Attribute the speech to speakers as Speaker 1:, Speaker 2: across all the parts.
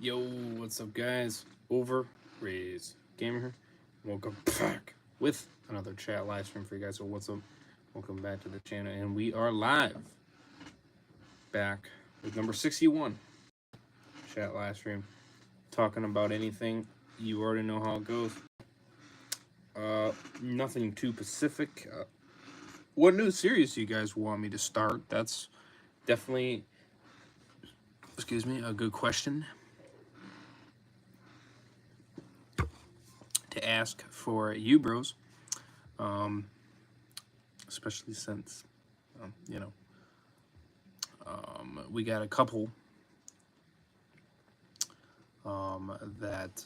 Speaker 1: Yo, what's up, guys? Overraised Gamer here. Welcome back with another chat live stream for you guys. So, what's up? Welcome back to the channel, and we are live back with number 61 chat live stream, talking about anything. You already know how it goes. Nothing too specific. What new series do you guys want me to start? That's definitely, excuse me, a good question to ask for you bros, especially since we got a couple that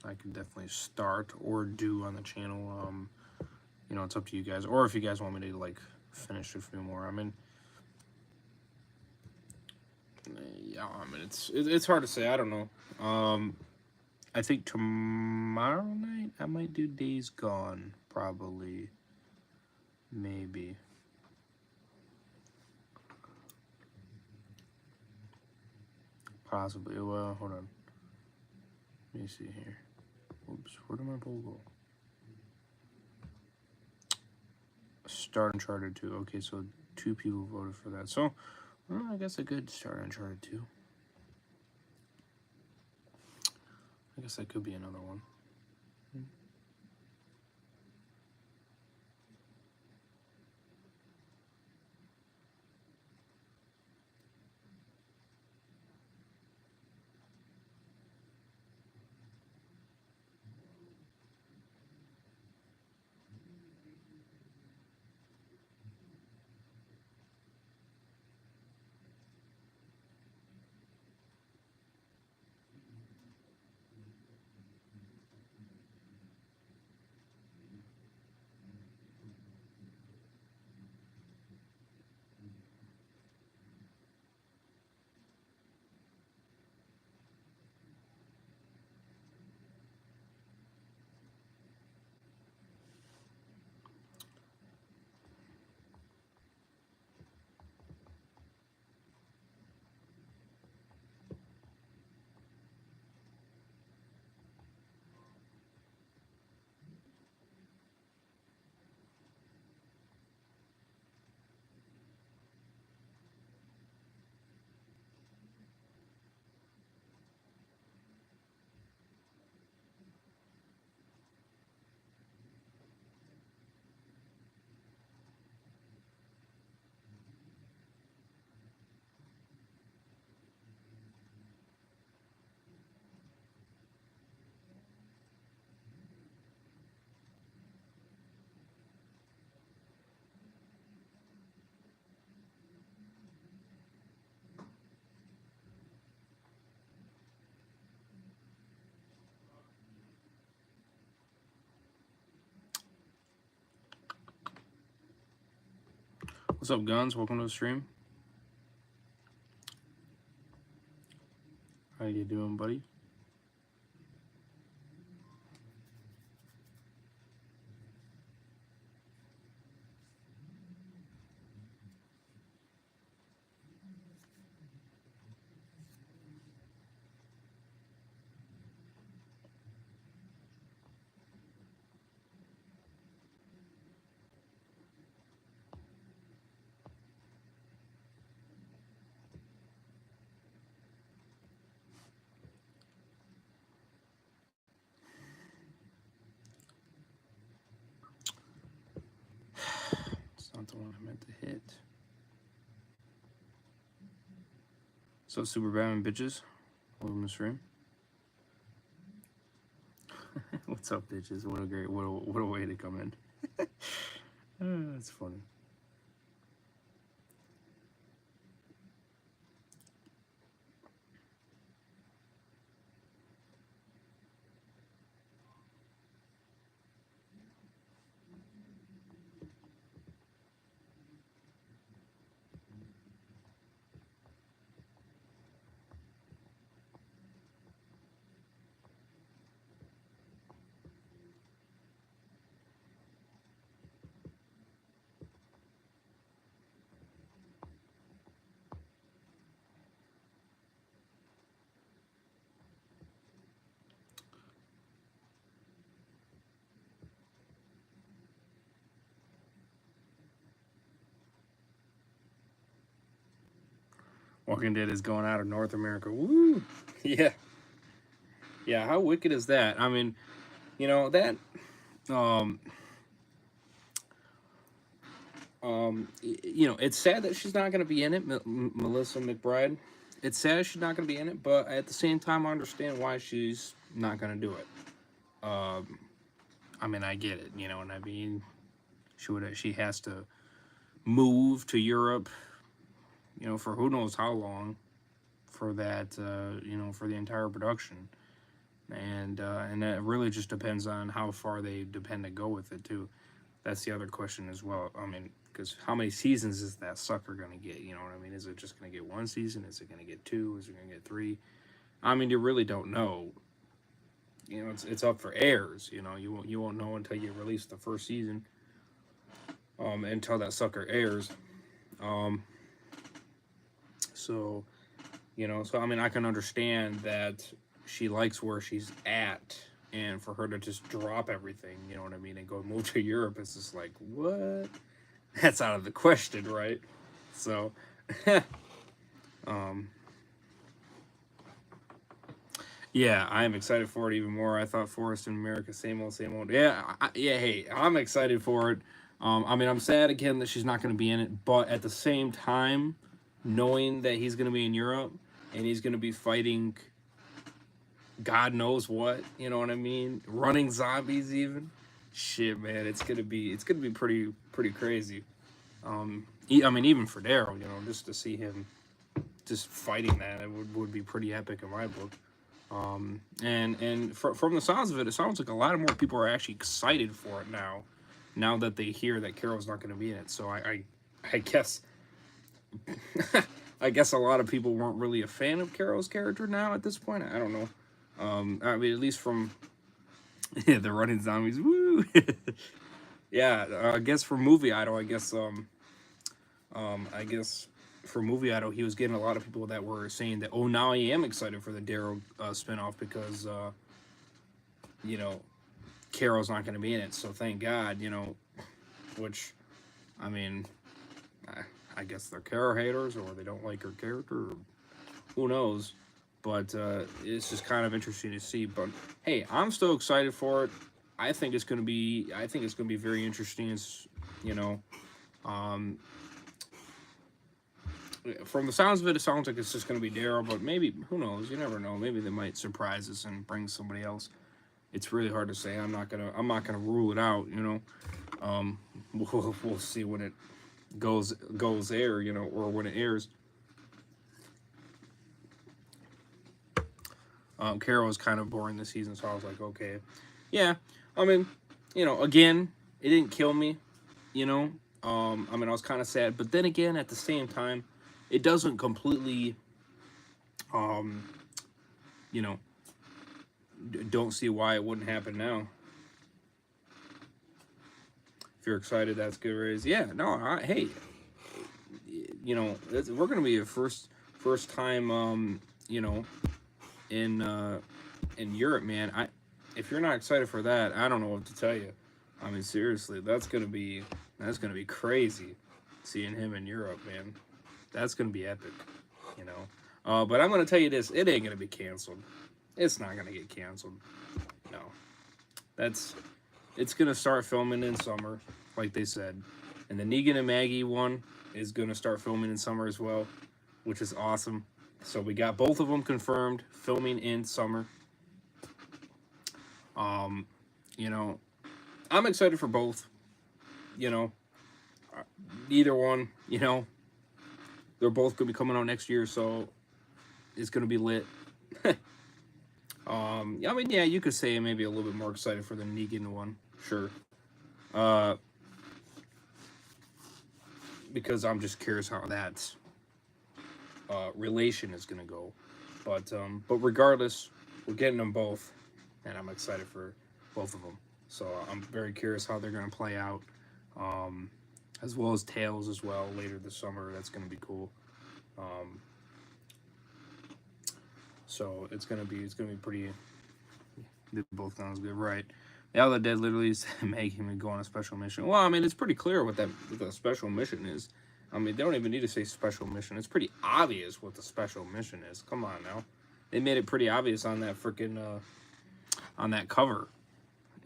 Speaker 1: I can definitely start or do on the channel. It's up to you guys, or if you guys want me to like finish a few more. It's hard to say. I don't know. I think tomorrow night I might do Days Gone, probably, maybe. Possibly. Well, hold on. Let me see here. Oops, where did my poll go? Start Uncharted 2. Okay, so 2 people voted for that. So, well, I guess I could start Uncharted 2. I guess that could be another one. What's up, Guns? Welcome to the stream. How you doing, buddy? It's not the one I meant to hit. So, Super Batman bitches. Welcome to the stream. What's up, bitches? What a way to come in. That's funny. Walking Dead is going out of North America. Woo! Yeah. Yeah, how wicked is that? I mean, that um it's sad that she's not going to be in it, Melissa McBride. It's sad she's not going to be in it, but at the same time, I understand why she's not going to do it. I mean, I get it, and I mean, she has to move to Europe, for who knows how long, for that, for the entire production, and that really just depends on how far they depend to go with it too. That's the other question as well. I mean, because how many seasons is that sucker gonna get? You know what I mean? Is it just gonna get one season? Is it gonna get two? Is it gonna get three? I mean, you really don't know. It's up for airs. You won't know until you release the first season. Until that sucker airs. So, so I mean, I can understand that she likes where she's at, and for her to just drop everything, you know what I mean, and go move to Europe, it's just like, what? That's out of the question, right? So, yeah, I am excited for it even more. I thought Forrest in America, same old, same old. Yeah, yeah. Hey, I'm excited for it. I mean, I'm sad again that she's not going to be in it, but at the same time, knowing that he's going to be in Europe and he's going to be fighting God knows what, you know what I mean? Running zombies even. Shit, man, it's gonna be pretty crazy. I mean, even for Daryl, just to see him just fighting that, it would be pretty epic in my book. And from the sounds of it, it sounds like a lot of more people are actually excited for it now that they hear that Carol's not going to be in it. So I guess I guess a lot of people weren't really a fan of Carol's character now at this point. I don't know. I mean, at least from the running zombies. Woo! Yeah, I guess for Movie Idol, I guess for Movie Idol, he was getting a lot of people that were saying that, oh, now I am excited for the Daryl spinoff because, Carol's not going to be in it. So thank God, which, I mean, I guess they're Carol haters or they don't like her character. Or who knows? But it's just kind of interesting to see. But hey, I'm still excited for it. I think it's going to be very interesting. It's, from the sounds of it, it sounds like it's just going to be Daryl. But maybe, who knows? You never know. Maybe they might surprise us and bring somebody else. It's really hard to say. I'm not gonna rule it out. We'll see when it goes there. Or when it airs. Carol was kind of boring this season, so I was like, okay, yeah. I mean, again, it didn't kill me. I mean, I was kind of sad, but then again, at the same time, it doesn't completely, don't see why it wouldn't happen now. If you're excited, that's good, Raise. Yeah, no, hey, we're gonna be a first time, in Europe, man. If you're not excited for that, I don't know what to tell you. I mean, seriously, that's gonna be crazy, seeing him in Europe, man. That's gonna be epic, But I'm gonna tell you this: it ain't gonna be canceled. It's not gonna get canceled. No, it's gonna start filming in summer, like they said, and the Negan and Maggie one is gonna start filming in summer as well, which is awesome. So we got both of them confirmed, filming in summer. I'm excited for both. Either one, they're both gonna be coming out next year, so it's gonna be lit. I mean, yeah, you could say maybe a little bit more excited for the Negan one, sure. Because I'm just curious how that relation is gonna go, but regardless, we're getting them both, and I'm excited for both of them. So I'm very curious how they're gonna play out, as well as Tales as well later this summer. That's gonna be cool. So it's gonna be pretty. They both sounds good, right? The other Dead literally said make him go on a special mission. Well, I mean, it's pretty clear what the special mission is. I mean, they don't even need to say special mission. It's pretty obvious what the special mission is. Come on now. They made it pretty obvious on that freaking, on that cover.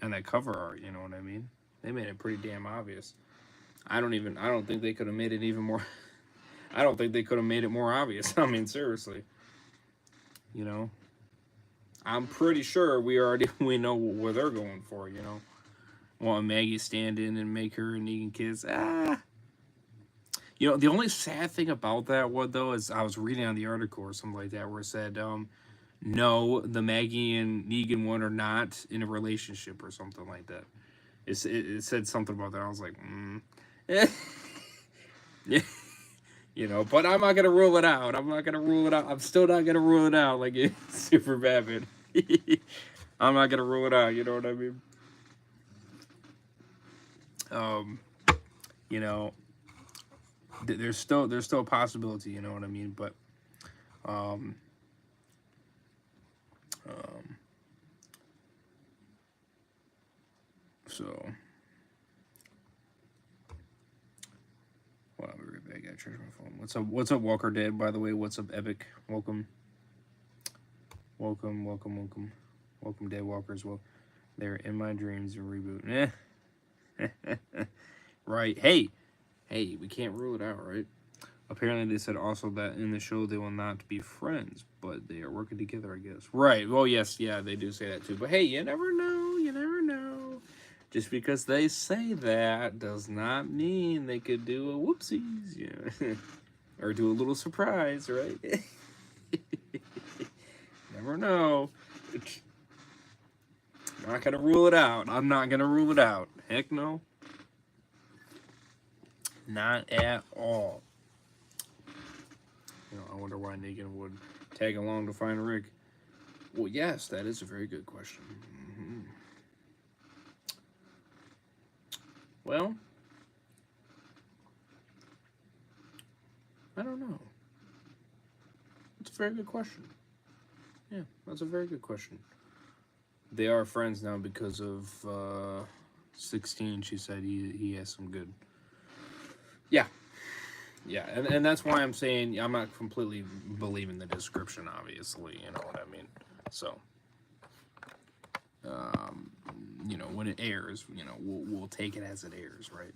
Speaker 1: On that cover art, you know what I mean? They made it pretty damn obvious. I don't think they could have made it even more... I don't think they could have made it more obvious. I mean, seriously. You know? I'm pretty sure we know what they're going for, you know? Want Maggie stand in and make her and Negan kiss. You know, the only sad thing about that one, though, is I was reading on the article or something like that where it said, no, the Maggie and Negan one are not in a relationship or something like that. It said something about that. I was like, yeah. You know, but I'm not going to rule it out. I'm still not going to rule it out like it's Super Batman. I'm not going to rule it out. You know what I mean? You know, there's still a possibility, you know what I mean? But, so, well, I'll be right back. I gotta charge my phone. What's up, Walker Dead, by the way? What's up, Epic? Welcome, Dead Walkers. Well, they're in my dreams and reboot. Right. Hey, we can't rule it out, right? Apparently, they said also that in the show they will not be friends, but they are working together, I guess. Right. Well, yes, yeah, they do say that too. But hey, you never know. You never know. Just because they say that does not mean they could do a whoopsies, you know, or do a little surprise, right? Never know. I'm not gonna rule it out. I'm not gonna rule it out. Heck no. Not at all. You know, I wonder why Negan would tag along to find Rick. Well, yes, that is a very good question. Mm-hmm. Well, I don't know. It's a very good question. Yeah, that's a very good question. They are friends now because of 16. She said he has some good. Yeah. Yeah, and that's why I'm saying I'm not completely believing the description, obviously, you know what I mean? So, you know, when it airs, you know, we'll take it as it airs, right?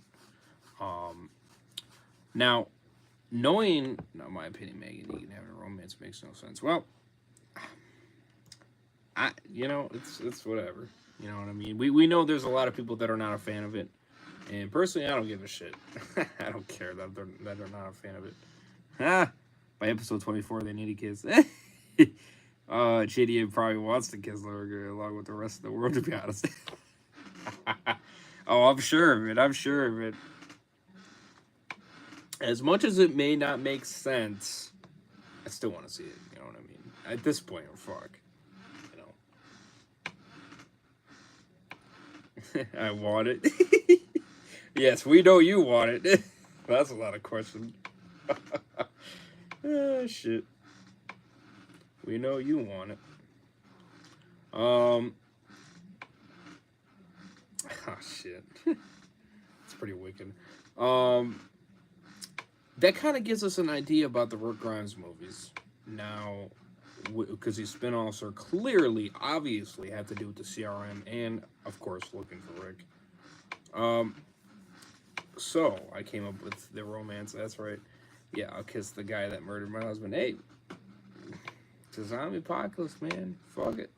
Speaker 1: Now, knowing, in my opinion, Maggie and Negan having a romance makes no sense. Well, you know, it's whatever, you know what I mean? We know there's a lot of people that are not a fan of it. And personally, I don't give a shit. I don't care that they're not a fan of it. By episode 24, they need a kiss. JDM probably wants to kiss Lurga along with the rest of the world, to be honest. Oh, I'm sure of it. I'm sure of it. As much as it may not make sense, I still want to see it. You know what I mean? At this point, fuck. You know. I want it. Yes, we know you want it. That's a lot of questions. Ah, shit. We know you want it. Oh, shit. It's pretty wicked. That kind of gives us an idea about the Rick Grimes movies. Now, because these spin-offs are clearly, obviously, have to do with the CRM and, of course, looking for Rick. So, I came up with the romance, that's right. Yeah, I'll kiss the guy that murdered my husband. Hey, it's a zombie apocalypse, man. Fuck it.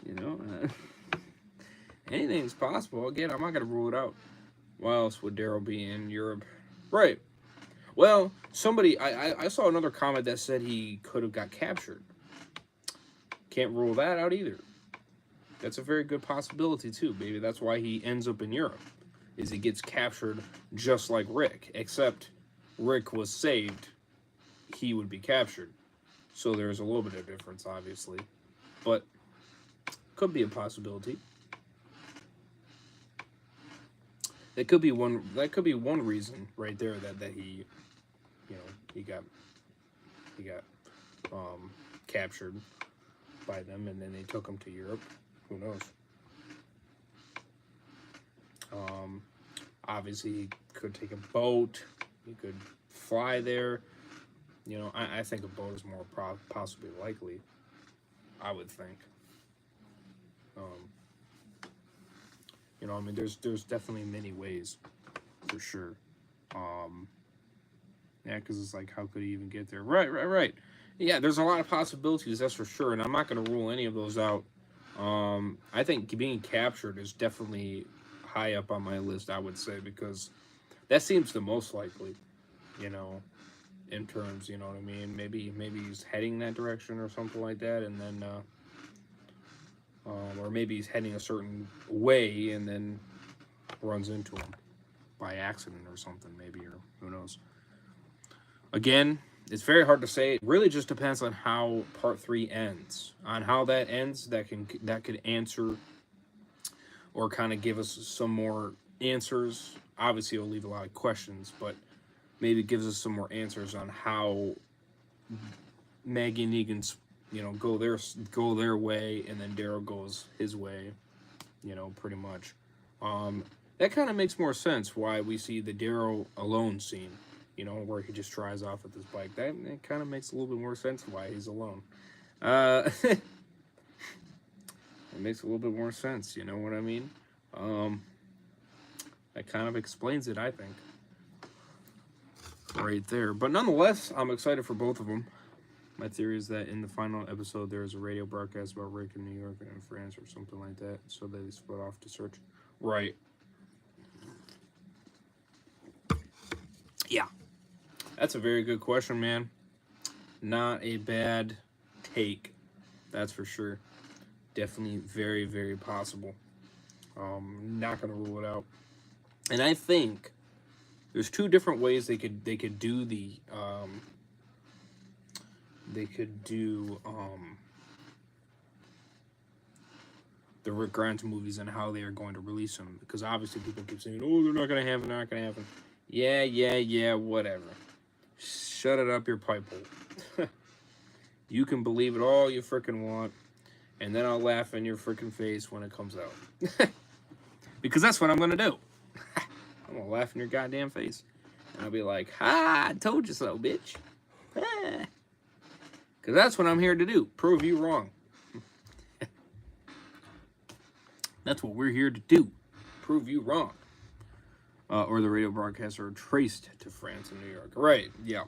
Speaker 1: You know, anything's possible. Again, I'm not going to rule it out. Why else would Daryl be in Europe? Right. Well, somebody, I saw another comment that said he could have got captured. Can't rule that out either. That's a very good possibility, too. Maybe that's why he ends up in Europe, is he gets captured just like Rick, except Rick was saved. He would be captured. So there's a little bit of difference, obviously. But could be a possibility. That could be one reason right there that he, you know, he got captured by them, and then they took him to Europe. Who knows? Obviously, he could take a boat. He could fly there. You know, I think a boat is more possibly likely. I would think. You know, I mean, there's definitely many ways, for sure. Yeah, because it's like, how could he even get there? Right. Yeah, there's a lot of possibilities, that's for sure, and I'm not going to rule any of those out. I think being captured is definitely high up on my list, I would say, because that seems the most likely, you know, in terms, you know what I mean? Maybe he's heading that direction or something like that, and then, or maybe he's heading a certain way and then runs into him by accident or something, maybe, or who knows. Again, it's very hard to say. It really just depends on how part 3 ends. On how that ends, that could answer or kind of give us some more answers. Obviously, it'll leave a lot of questions, but maybe it gives us some more answers on how Maggie and Negan's, you know, go their way, and then Daryl goes his way. You know, pretty much. That kind of makes more sense. Why we see the Daryl alone scene. You know, where he just drives off with his bike. That kind of makes a little bit more sense why he's alone. It makes a little bit more sense, you know what I mean? That kind of explains it, I think. Right there. But nonetheless, I'm excited for both of them. My theory is that in the final episode, there is a radio broadcast about Rick in New York and in France or something like that. So they split off to search. Right. Yeah. That's a very good question, man. Not a bad take. That's for sure. Definitely very, very possible. Not going to rule it out. And I think there's 2 different ways they could do the the Rick Grimes movies and how they are going to release them, because obviously people keep saying, "Oh, they're not going to happen, Yeah, whatever. Shut it up your pipe hole. You can believe it all you freaking want, and then I'll laugh in your freaking face when it comes out. Because that's what I'm going to do. I'm going to laugh in your goddamn face. And I'll be like, "Ha, I told you so, bitch." Because that's what I'm here to do. Prove you wrong. That's what we're here to do. Prove you wrong. Or the radio broadcasts are traced to France and New York. Right, yeah.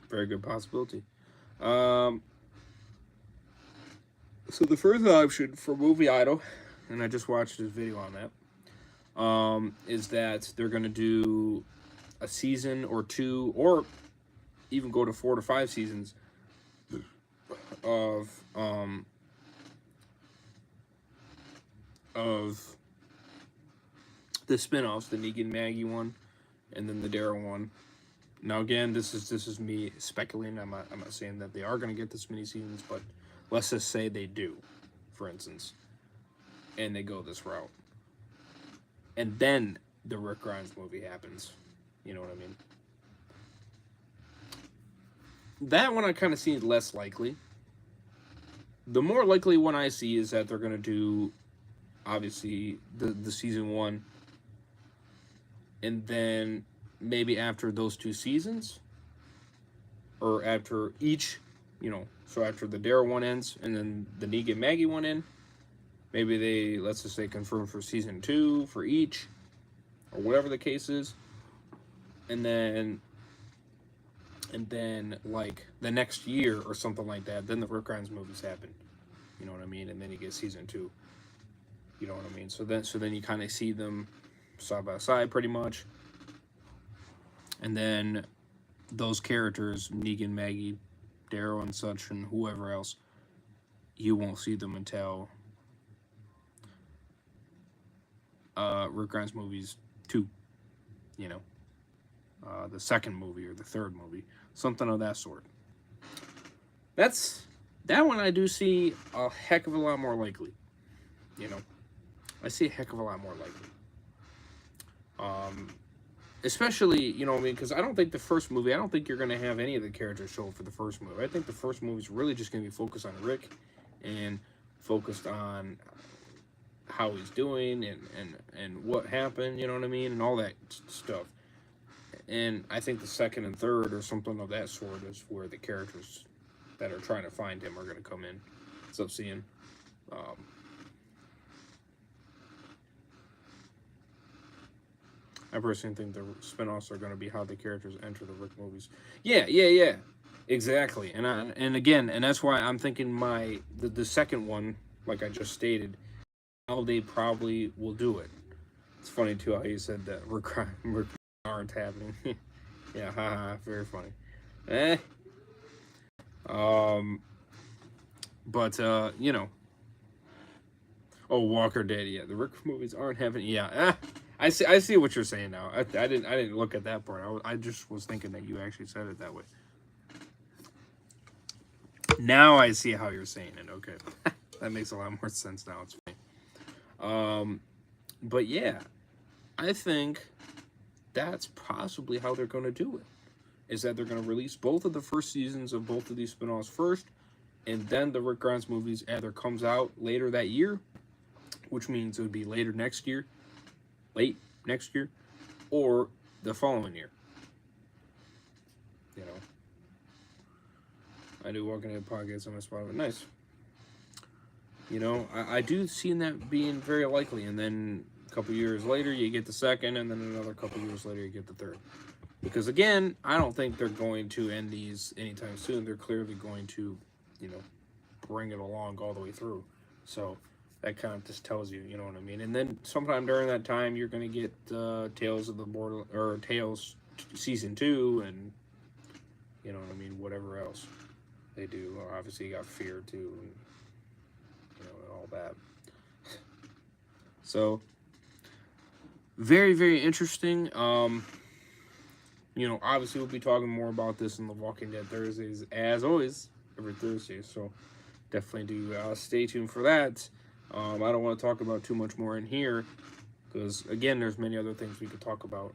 Speaker 1: Very good possibility. So the first option for Movie Idol, and I just watched his video on that, is that they're going to do a season or 2, or even go to 4 to 5 seasons of the spin-offs, the Negan Maggie one, and then the Daryl one. Now again, this is me speculating. I'm not saying that they are going to get this many seasons, but let's just say they do, for instance, and they go this route, and then the Rick Grimes movie happens. You know what I mean? That one I kind of see less likely. The more likely one I see is that they're going to do, obviously, the season 1, and then maybe after those 2 seasons, or after each, you know, so after the Daryl one ends, and then the Negan Maggie one in, maybe they, let's just say, confirm for season 2 for each, or whatever the case is, and then like the next year or something like that, then the Rick Grimes movies happen. You know what I mean? And then you get season 2. You know what I mean? So then you kind of see them side by side, pretty much. And then those characters, Negan, Maggie, Daryl, and such, and whoever else, you won't see them until Rick Grimes movies 2. You know, the second movie or the third movie, something of that sort. That one I do see a heck of a lot more likely. You know, I see a heck of a lot more likely. Especially, you know what I mean, because I don't think the first movie, I don't think you're going to have any of the characters show up for the first movie. I think the first movie is really just going to be focused on Rick and focused on how he's doing and what happened, you know what I mean, and all that stuff. And I think the second and third or something of that sort is where the characters that are trying to find him are going to come in. So seeing. I personally think the spinoffs are going to be how the characters enter the Rick movies. Yeah, exactly. And again, and that's why I'm thinking the second one, like I just stated, how they probably will do it. It's funny too how you said that Rick aren't happening. Yeah, haha, very funny. But you know. Oh, Walker Dead. Yeah, the Rick movies aren't happening. Yeah, I see what you're saying now. I didn't look at that part. I just was thinking that you actually said it that way. Now I see how you're saying it. Okay, that makes a lot more sense now. It's funny. But yeah, I think that's possibly how they're going to do it. Is that they're going to release both of the first seasons of both of these spinoffs first, and then the Rick Grimes movies either comes out later that year, which means it would be later next year, late next year, or the following year. You know, I do Walking Dead podcast on my Spotify. Nice. You know, I do see that being very likely, and then a couple years later you get the second, and then another couple years later you get the third. Because again, I don't think they're going to end these anytime soon. They're clearly going to, you know, bring it along all the way through. So that kind of just tells you, you know what I mean. And then sometime during that time, you're going to get Tales of the Border or Tales season 2, and you know what I mean. Whatever else they do. Well, obviously, you got Fear too, and you know, and all that. So very, very interesting. You know, obviously we'll be talking more about this in the Walking Dead Thursdays, as always, every Thursday. So definitely do stay tuned for that. I don't want to talk about too much more in here, because, again, there's many other things we could talk about.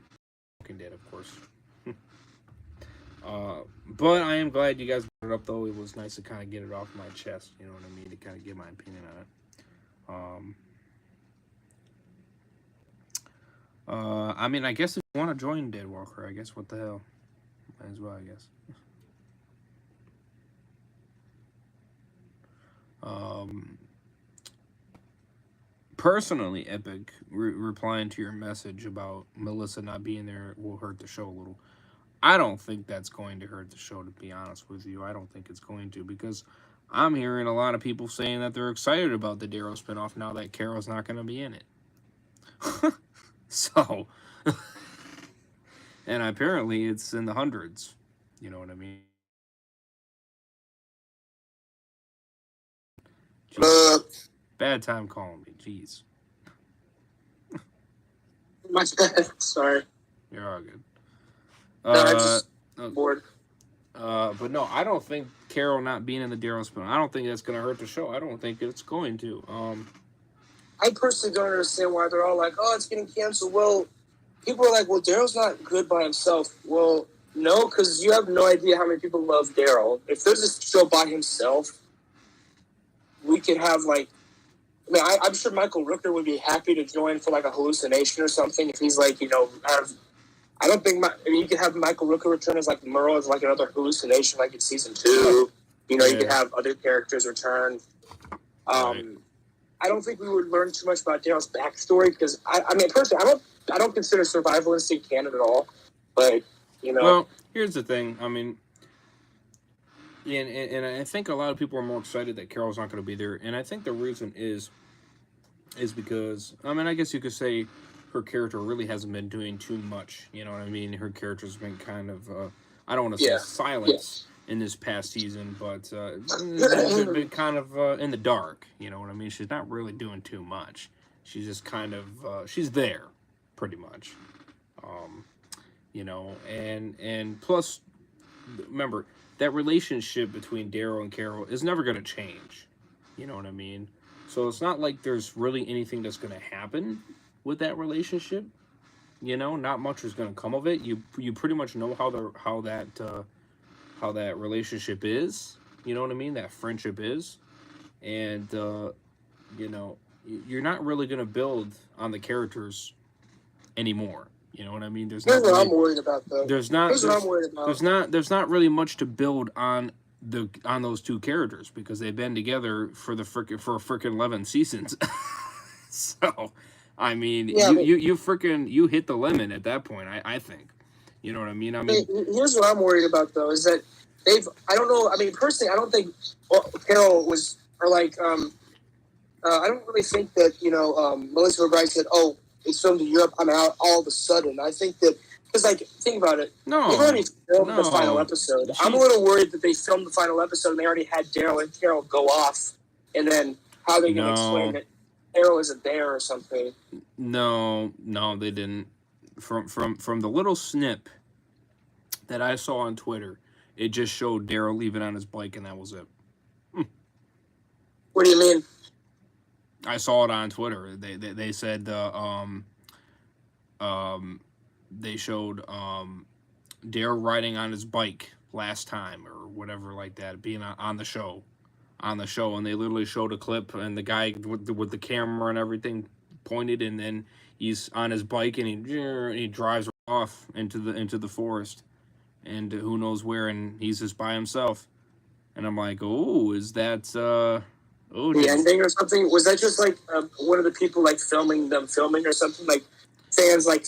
Speaker 1: Walking Dead, of course. But I am glad you guys brought it up, though. It was nice to kind of get it off my chest, you know what I mean, to kind of get my opinion on it. I mean, I guess if you want to join Deadwalker, I guess what the hell. Might as well, I guess. Personally, Epic, replying to your message about Melissa not being there will hurt the show a little. I don't think that's going to hurt the show, to be honest with you. I don't think it's going to, because I'm hearing a lot of people saying that they're excited about the Daryl spinoff now that Carol's not going to be in it. So, and apparently it's in the hundreds. You know what I mean? Bad time calling me. Jeez.
Speaker 2: My bad. Sorry.
Speaker 1: You're all good.
Speaker 2: I'm just bored.
Speaker 1: But no, I don't think Carol not being in the Daryl spinoff, I don't think that's going to hurt the show. I don't think it's going to.
Speaker 2: I personally don't understand why they're all like, oh, it's getting canceled. Well, people are like, well, Daryl's not good by himself. Well, no, because you have no idea how many people love Daryl. If there's a show by himself, we could have, like, I mean, I'm sure Michael Rooker would be happy to join for, like, a hallucination or something if he's, like, you know, I don't think, you could have Michael Rooker return as, like, Merle as, like, another hallucination, like in season 2. You know, you could have other characters return.
Speaker 1: Right.
Speaker 2: I don't think we would learn too much about Daryl's backstory, because, I mean, personally, I don't consider Survival Instinct canon at all, but, you know.
Speaker 1: Well, here's the thing. I mean, and I think a lot of people are more excited that Carol's not going to be there, and I think the reason is because, I mean, I guess you could say her character really hasn't been doing too much, you know what I mean? Her character's been kind of, I don't want to say silent in this past season, but been kind of in the dark, you know what I mean? She's not really doing too much. She's just kind of, she's there, pretty much. You know, and plus, remember, that relationship between Daryl and Carol is never going to change. You know what I mean? So it's not like there's really anything that's going to happen with that relationship. You know, not much is going to come of it. You pretty much know how that relationship is. You know what I mean? That friendship is, and you know, you're not really going to build on the characters anymore. You know what I mean? There's
Speaker 2: Here's
Speaker 1: not
Speaker 2: what
Speaker 1: really
Speaker 2: I'm worried about, though.
Speaker 1: there's not
Speaker 2: Here's what I'm worried about.
Speaker 1: there's not really much to build on those two characters because they've been together for a frickin' 11 seasons. So, I mean,
Speaker 2: Yeah,
Speaker 1: you hit the limit at that point. I think, you know what I mean.
Speaker 2: Here's what I'm worried about, though, is that I don't know. I mean, personally, I don't think Carol was or like I don't really think that Melissa McBride said, "Oh, it's filmed in Europe. I'm out." All of a sudden, I think that because think about it.
Speaker 1: No,
Speaker 2: they've already filmed
Speaker 1: no.
Speaker 2: the final episode. I'm a little worried that they filmed the final episode and they already had Daryl and Carol go off, and then how they can explain that Daryl isn't there or something.
Speaker 1: No, they didn't. From the little snip that I saw on Twitter, it just showed Daryl leaving on his bike, and that was it.
Speaker 2: What do you mean?
Speaker 1: I saw it on Twitter. They said they showed Daryl riding on his bike last time or whatever like that, being on the show, and they literally showed a clip and the guy with the camera and everything pointed, and then he's on his bike and he drives off into the forest, and who knows where, and he's just by himself, and I'm like, oh, is that
Speaker 2: the ending or something? Was that just like one of the people like filming or something, like fans like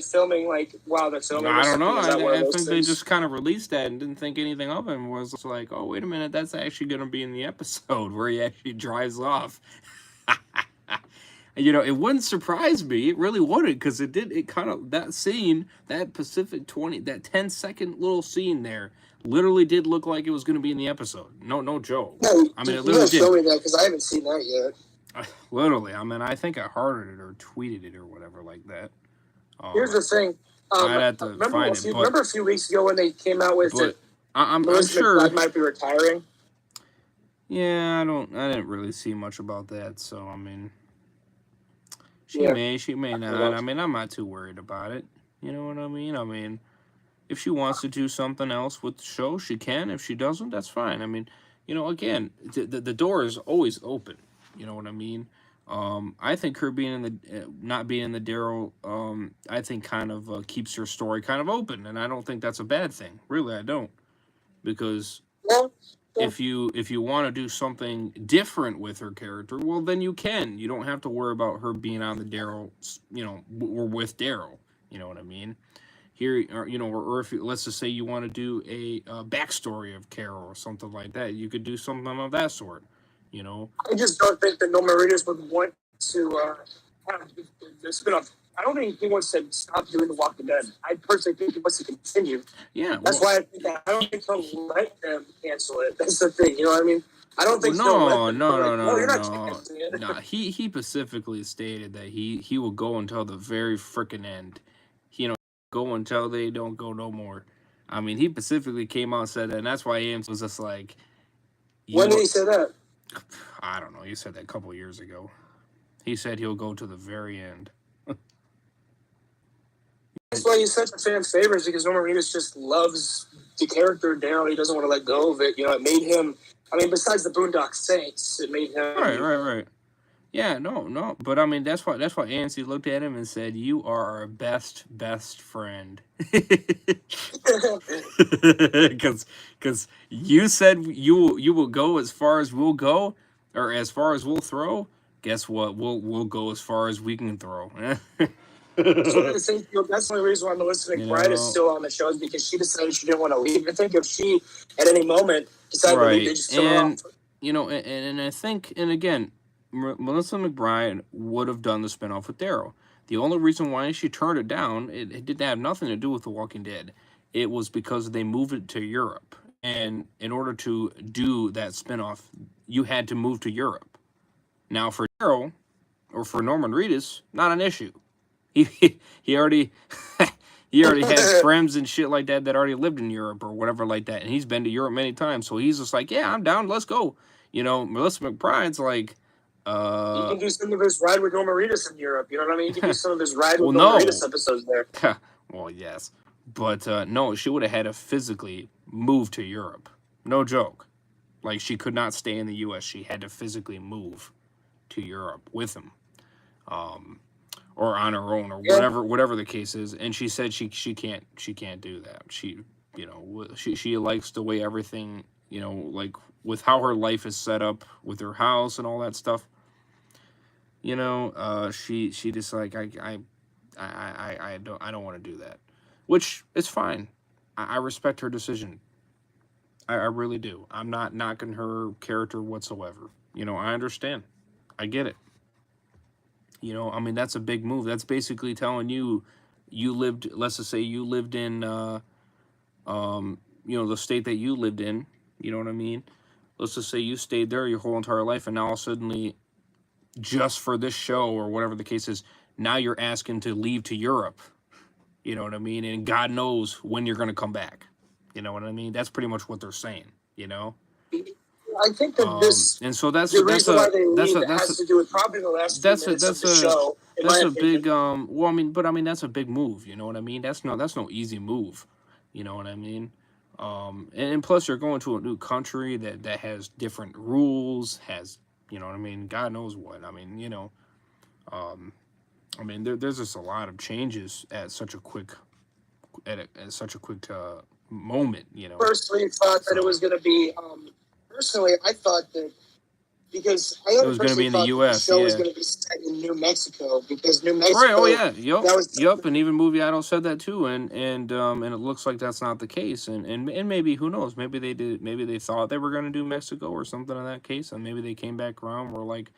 Speaker 2: filming like while they're filming?
Speaker 1: I don't know. I think they just kind of released that and didn't think anything of it, and was like, oh, wait a minute, that's actually going to be in the episode where he actually drives off. It wouldn't surprise me. It really wouldn't, because it kind of, that scene, that that 10-second little scene there, literally did look like it was going to be in the episode. No joke.
Speaker 2: No,
Speaker 1: I mean, it literally did.
Speaker 2: Show me that, because I haven't seen that yet.
Speaker 1: Literally, I mean, I think I hearted it or tweeted it or whatever like that.
Speaker 2: Here's the thing.
Speaker 1: I'd have to find it.
Speaker 2: Remember a few weeks ago when they came out with it?
Speaker 1: I'm sure
Speaker 2: McBride might be retiring.
Speaker 1: Yeah, I didn't really see much about that, so I mean, she may not. I mean, I'm not too worried about it. You know what I mean? I mean, if she wants to do something else with the show, she can. If she doesn't, that's fine. I mean, again, the door is always open. You know what I mean? I think her being in the not being in the Daryl, I think kind of keeps her story kind of open, and I don't think that's a bad thing. Really, I don't, because if you want to do something different with her character, well, then you can. You don't have to worry about her being on the Daryl, or with Daryl. You know what I mean? Here, or if let's just say you want to do a backstory of Carol or something like that, you could do something of that sort.
Speaker 2: I just don't think that Norman Reedus would want to have the spinoff. I don't think he wants to stop doing The Walking Dead. I personally think he wants to continue.
Speaker 1: Yeah,
Speaker 2: that's why I think that. I don't think he'll let them cancel it. That's the thing. You know what I mean? I don't think
Speaker 1: no. He specifically stated that he will go until the very freaking end. Go until they don't go no more. I mean, he specifically came out and said that, and that's why AMC was just like.
Speaker 2: When did he say that?
Speaker 1: I don't know. He said that a couple years ago. He said he'll go to the very end.
Speaker 2: That's why he's such a fan favorite, because Norman Reedus just loves the character Daryl. He doesn't want to let go of it. It made him. I mean, besides the Boondock Saints, it made him.
Speaker 1: Right. Yeah, no. But I mean, that's why AMC looked at him and said, "You are our best friend." Because you said you will go as far as we'll go, or as far as we'll throw. Guess what? We'll go as far as we can throw.
Speaker 2: That's the only reason why Melissa McBride is still on the show, is because she decided she didn't want to leave. I think if she at any moment decided to leave, they just kill her off.
Speaker 1: And I think, and again, Melissa McBride would have done the spinoff with Daryl. The only reason why she turned it down, it didn't have nothing to do with The Walking Dead. It was because they moved it to Europe. And in order to do that spinoff, you had to move to Europe. Now, for Daryl, or for Norman Reedus, not an issue. He already has friends and shit like that already lived in Europe or whatever like that. And he's been to Europe many times. So he's just like, yeah, I'm down. Let's go. Melissa McBride's like,
Speaker 2: you can do some of his ride with Norman Reedus in Europe. You know what I mean? You can do some of his ride with Norman Reedus episodes there.
Speaker 1: Well, yes. But no, she would have had to physically move to Europe. No joke. Like, she could not stay in the U.S. She had to physically move. to Europe with him, or on her own, or
Speaker 2: Yeah.
Speaker 1: whatever the case is. And she said she can't do that. She, she likes the way everything, like with how her life is set up with her house and all that stuff. She just like I don't want to do that, which is fine. I respect her decision. I really do. I'm not knocking her character whatsoever. I understand. I get it. I mean, that's a big move. That's basically telling you lived, let's just say you lived in, the state that you lived in. You know what I mean? Let's just say you stayed there your whole entire life, and now suddenly, just for this show or whatever the case is, now you're asking to leave to Europe. You know what I mean? And God knows when you're going to come back. You know what I mean? That's pretty much what they're saying.
Speaker 2: I think that
Speaker 1: And so that's
Speaker 2: the reason why they
Speaker 1: that's
Speaker 2: leave
Speaker 1: a
Speaker 2: has to do with probably the last few minutes of the show.
Speaker 1: That's a big well, I mean, but I mean that's a big move. You know what I mean? That's no easy move. You know what I mean? And plus you're going to a new country that has different rules, has, you know what I mean? God knows what. I mean, I mean there's just a lot of changes at such a quick moment.
Speaker 2: Personally, thought that it was going to be. Personally, I thought that because
Speaker 1: it was going to be in the U.S.
Speaker 2: The show was going to be set in New Mexico because New Mexico.
Speaker 1: Right. Oh yeah. Yep. And even Movie Idol said that too. And it looks like that's not the case. And maybe, who knows? Maybe they did. Maybe they thought they were going to do Mexico or something in that case, and maybe they came back around. And were like,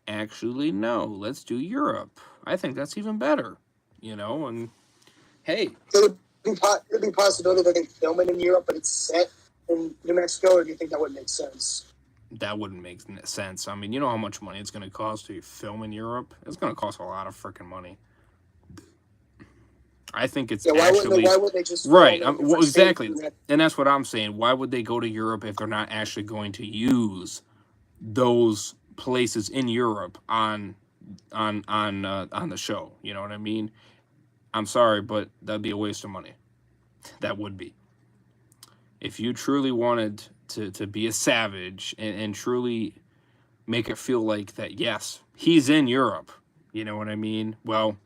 Speaker 1: actually, no, let's do Europe. I think that's even better. And hey.
Speaker 2: Could it be a possibility that they film it in Europe, but it's set in New Mexico, or do you think that would make sense?
Speaker 1: That wouldn't make sense. I mean, you know how much money it's going to cost to film in Europe? It's going to cost a lot of freaking money. I think it's actually...
Speaker 2: Why would they just...
Speaker 1: Right, well, exactly. And that's what I'm saying. Why would they go to Europe if they're not actually going to use those places in Europe on the show? You know what I mean? I'm sorry, but that'd be a waste of money. That would be. If you truly wanted to be a savage and truly make it feel like that, yes, he's in Europe, you know what I mean? Well,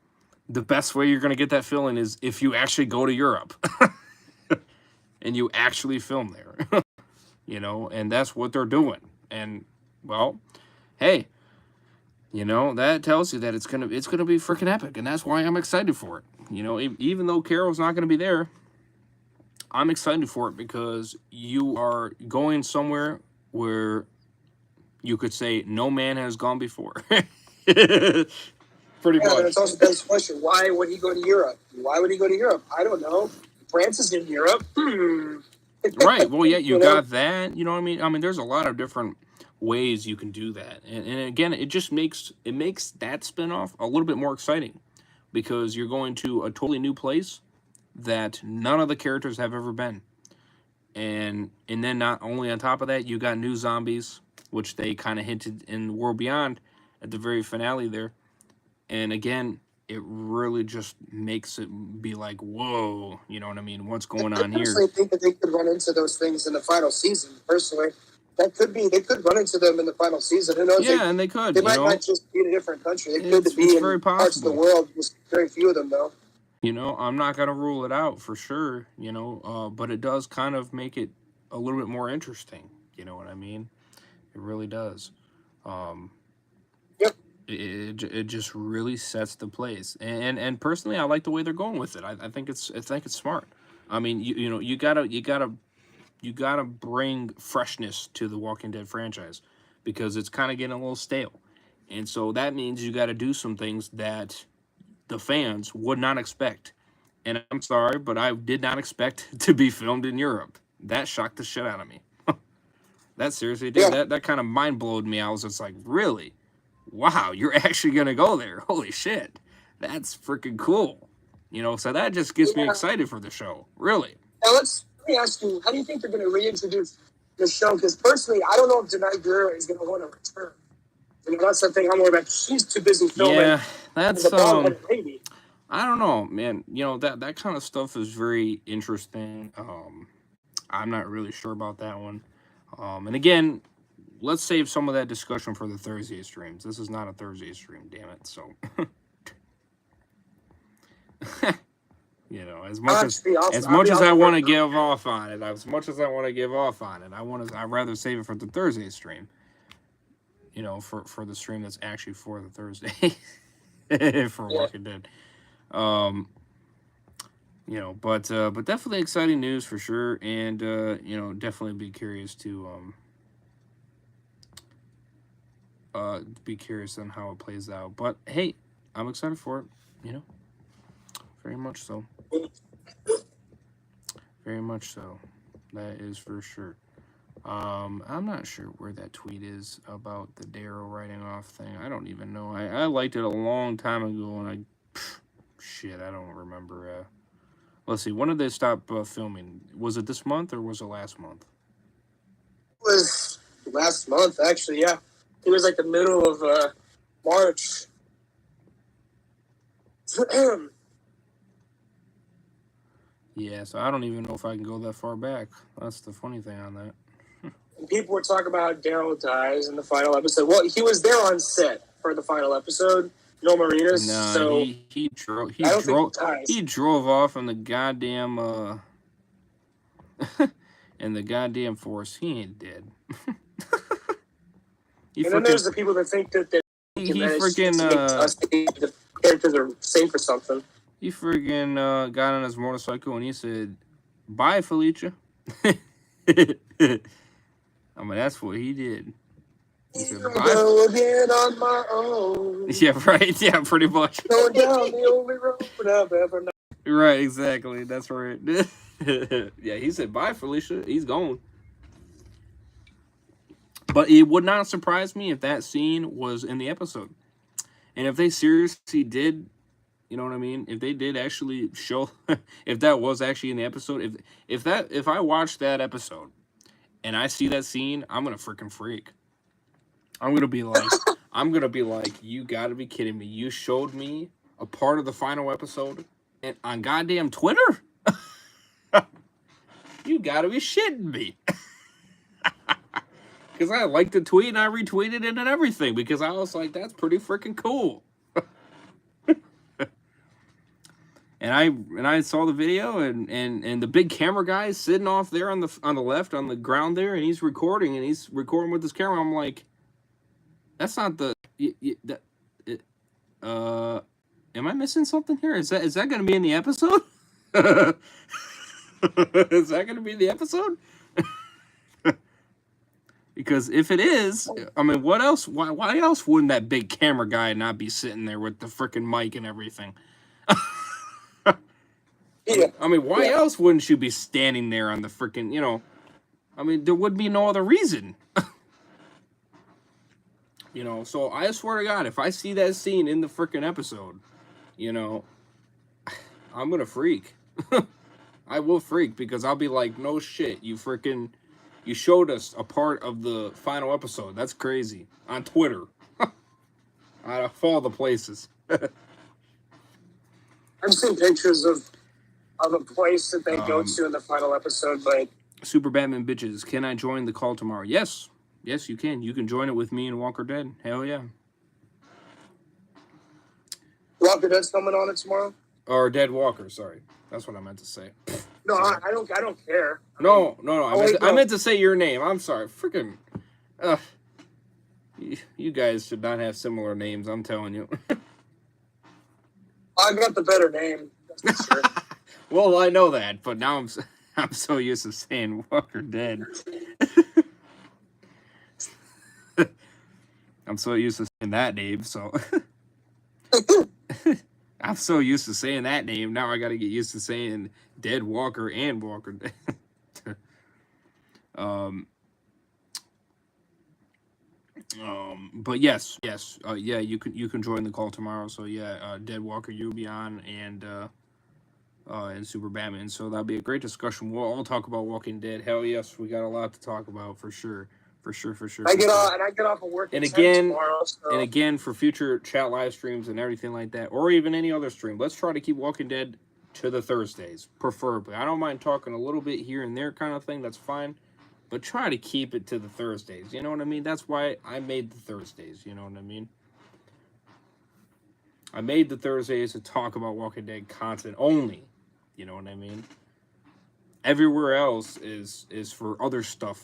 Speaker 1: the best way you're going to get that feeling is if you actually go to Europe and you actually film there, and that's what they're doing. And, well, hey, that tells you that it's gonna be freaking epic, and that's why I'm excited for it. Even though Carol's not going to be there, I'm excited for it because you are going somewhere where you could say no man has gone before. Pretty much.
Speaker 2: It's also the question. Why would he go to Europe? Why would he go to Europe? I don't know. France is in Europe.
Speaker 1: Right. Well, yeah, you got that. You know what I mean? I mean, there's a lot of different ways you can do that. And again, it just makes that spinoff a little bit more exciting because you're going to a totally new place that none of the characters have ever been. And then not only on top of that, you got new zombies, which they kind of hinted in World Beyond at the very finale there. And again, it really just makes it be like, whoa, you know what I mean? What's going on here? I
Speaker 2: personally think that they could run into those things in the final season, personally. They could run into them in the final season. Who knows?
Speaker 1: Yeah, and they could.
Speaker 2: They might not just be in a different country. They could be in parts of the world, just very few of them, though.
Speaker 1: I'm not going to rule it out for sure, but it does kind of make it a little bit more interesting. You know what I mean? It really does.
Speaker 2: Yep.
Speaker 1: It just really sets the place. And personally, I like the way they're going with it. I think it's smart. I mean, you gotta bring freshness to the Walking Dead franchise because it's kind of getting a little stale. And so that means you got to do some things that the fans would not expect. And I'm sorry, but I did not expect to be filmed in Europe. That shocked the shit out of me. That seriously did. Yeah. That kind of mind blowed me. I was just like, really? Wow, you're actually going to go there. Holy shit. That's freaking cool. So that just gets me excited for the show. Really.
Speaker 2: Now let me ask you, how do you think they're going to reintroduce the show? Because personally, I don't know if Denai Guerrero is going to want to return. That's something I'm worried about. She's too busy filming.
Speaker 1: Yeah, that's I don't know, man. That kind of stuff is very interesting. I'm not really sure about that one. And again, let's save some of that discussion for the Thursday streams. This is not a Thursday stream, damn it. So, you know, as much as I want to give off on it, I'd rather save it for the Thursday stream. You know, for the stream that's actually for the Thursday for Walking Dead. You know, but definitely exciting news for sure, and you know, definitely be curious on how it plays out. But hey, I'm excited for it. You know, very much so. Very much so. That is for sure. I'm not sure where that tweet is about the Daryl writing off thing. I don't even know. I liked it a long time ago, and shit, I don't remember. Let's see. When did they stop filming? Was it this month or was it last month?
Speaker 2: It was last month, actually. Yeah, it was like the middle of March.
Speaker 1: Yeah, so I don't even know if I can go that far back. That's the funny thing on that.
Speaker 2: And people were talking about how Daryl dies in the final episode. Well, he was there on set for the final episode. No Marinas.
Speaker 1: Nah,
Speaker 2: so
Speaker 1: he drove off in the goddamn in the goddamn forest. He ain't dead.
Speaker 2: And then there's the people that think that the characters are safe or something.
Speaker 1: He freaking got on his motorcycle and he said, "Bye, Felicia." I mean, that's what he did. He said,
Speaker 2: "Go again on my own."
Speaker 1: Yeah, right. Yeah, pretty much.
Speaker 2: Going down the only road I've ever known.
Speaker 1: Right, exactly. That's right. Yeah, he said, "Bye, Felicia." He's gone. But it would not surprise me if that scene was in the episode. And if they seriously did, you know what I mean? If they did actually show, if that was actually in the episode, if I watch that episode and I see that scene, I'm gonna freaking freak. I'm gonna be like, you gotta be kidding me! You showed me a part of the final episode and on goddamn Twitter. You gotta be shitting me. Because I liked the tweet and I retweeted it and everything because I was like, that's pretty freaking cool. And I saw the video and the big camera guy is sitting off there on the left on the ground there and he's recording with his camera. I'm like, that's not the am I missing something here? Is that going to be in the episode? Is that going to be in the episode? Because if it is, I mean, what else? Why else wouldn't that big camera guy not be sitting there with the freaking mic and everything?
Speaker 2: Yeah.
Speaker 1: I mean, why else wouldn't you be standing there on the freaking, you know? I mean, there would be no other reason. You know, so I swear to God, if I see that scene in the freaking episode, you know, I'm going to freak. I will freak because I'll be like, no shit, you showed us a part of the final episode. That's crazy. On Twitter. Out of all the places.
Speaker 2: I've seen pictures of a place that they go to in the final episode, but...
Speaker 1: Super Batman bitches, can I join the call tomorrow? Yes. Yes, you can. You can join it with me and Walker Dead. Hell yeah.
Speaker 2: Walker Dead's coming on it tomorrow?
Speaker 1: Or Dead Walker, sorry. That's what I meant to say.
Speaker 2: No, I don't care.
Speaker 1: No. I meant to say your name. I'm sorry. Freaking... you guys should not have similar names, I'm telling you.
Speaker 2: I got the better name. That's for sure.
Speaker 1: Well, I know that, but now I'm so used to saying Walker Dead. I'm so used to saying that name, so... I'm so used to saying that name, now I gotta get used to saying Dead Walker and Walker Dead. But yes, yeah, you can join the call tomorrow, so yeah, Dead Walker, you'll be on, and Super Batman, so that'll be a great discussion. We'll all talk about Walking Dead. Hell yes, we got a lot to talk about for sure. I get
Speaker 2: off of work
Speaker 1: and again
Speaker 2: tomorrow, so.
Speaker 1: And again for future chat live streams and everything like that, or even any other stream, let's try to keep Walking Dead to the Thursdays, preferably. I don't mind talking a little bit here and there kind of thing, that's fine. but try to keep it to the Thursdays. You know what I mean? That's why I made the Thursdays. You know what I mean? I made the Thursdays to talk about Walking Dead content only. You know what I mean? Everywhere else is for other stuff.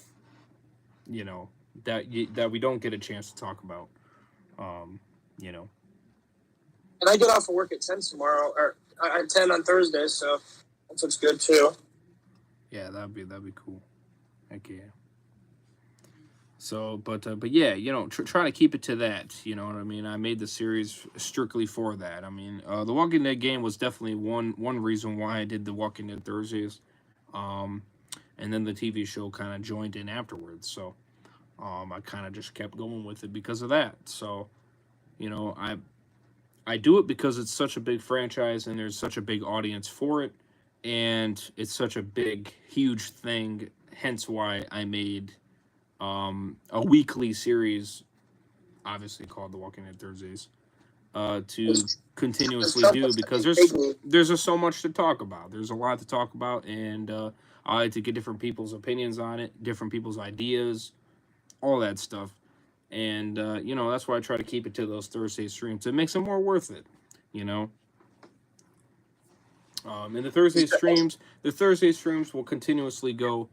Speaker 1: You know that we don't get a chance to talk about. You know.
Speaker 2: And I get off of work at 10 tomorrow, or at 10 on Thursday, so that looks good too.
Speaker 1: Yeah, that'd be cool. Heck yeah. So, but yeah, you know, try to keep it to that. You know what I mean? I made the series strictly for that. I mean, the Walking Dead game was definitely one reason why I did the Walking Dead Thursdays, and then the TV show kind of joined in afterwards. So, I kind of just kept going with it because of that. So, you know, I do it because it's such a big franchise and there's such a big audience for it, and it's such a big, huge thing. Hence why I made a weekly series, obviously called The Walking Dead Thursdays, to continuously do, because there's just so much to talk about. There's a lot to talk about, and I like to get different people's opinions on it, different people's ideas, all that stuff. And you know, that's why I try to keep it to those Thursday streams. It makes it more worth it, you know. And the Thursday streams will continuously go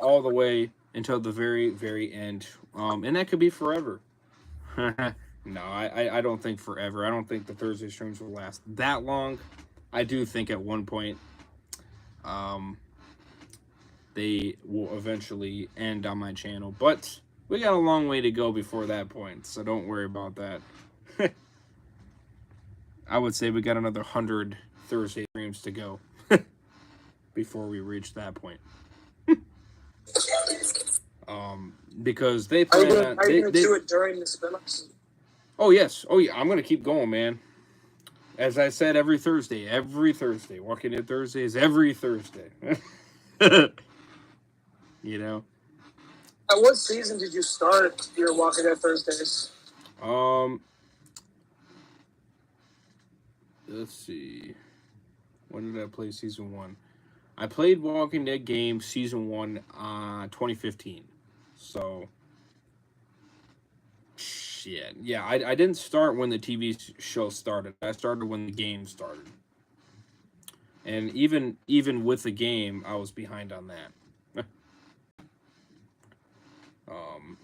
Speaker 1: all the way until the very, very end. And that could be forever. No, I don't think forever. I don't think the Thursday streams will last that long. I do think at one point they will eventually end on my channel. But we got a long way to go before that point, so don't worry about that. I would say we got another 100 Thursday streams to go before we reach that point. Because they plan on...
Speaker 2: Are you going to do it during the spin-offs?
Speaker 1: Oh, yes. Oh, yeah. I'm going to keep going, man. As I said, every Thursday. Walking Dead Thursdays, every Thursday. You know?
Speaker 2: At what season did you start your Walking Dead Thursdays?
Speaker 1: Let's see. When did I play season 1? I played Walking Dead game season 1 2015. So, shit. Yeah, I didn't start when the TV show started. I started when the game started. And even with the game, I was behind on that.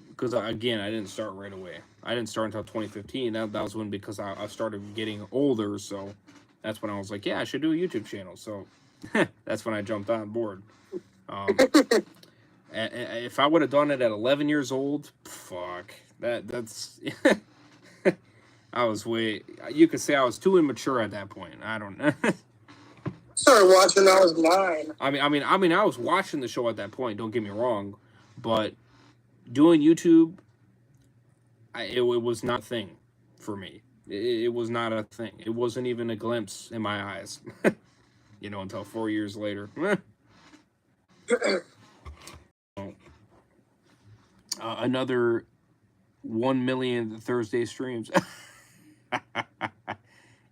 Speaker 1: Because, again, I didn't start right away. I didn't start until 2015. That was when, because I started getting older, so that's when I was like, yeah, I should do a YouTube channel. So that's when I jumped on board. If I would have done it at 11 years old, fuck. That's... I was way... You could say I was too immature at that point. I don't know.
Speaker 2: Started watching when I was 9.
Speaker 1: I mean, I was watching the show at that point, don't get me wrong, but doing YouTube, it was not a thing for me. It was not a thing. It wasn't even a glimpse in my eyes, you know, until 4 years later. Another 1 million Thursday streams.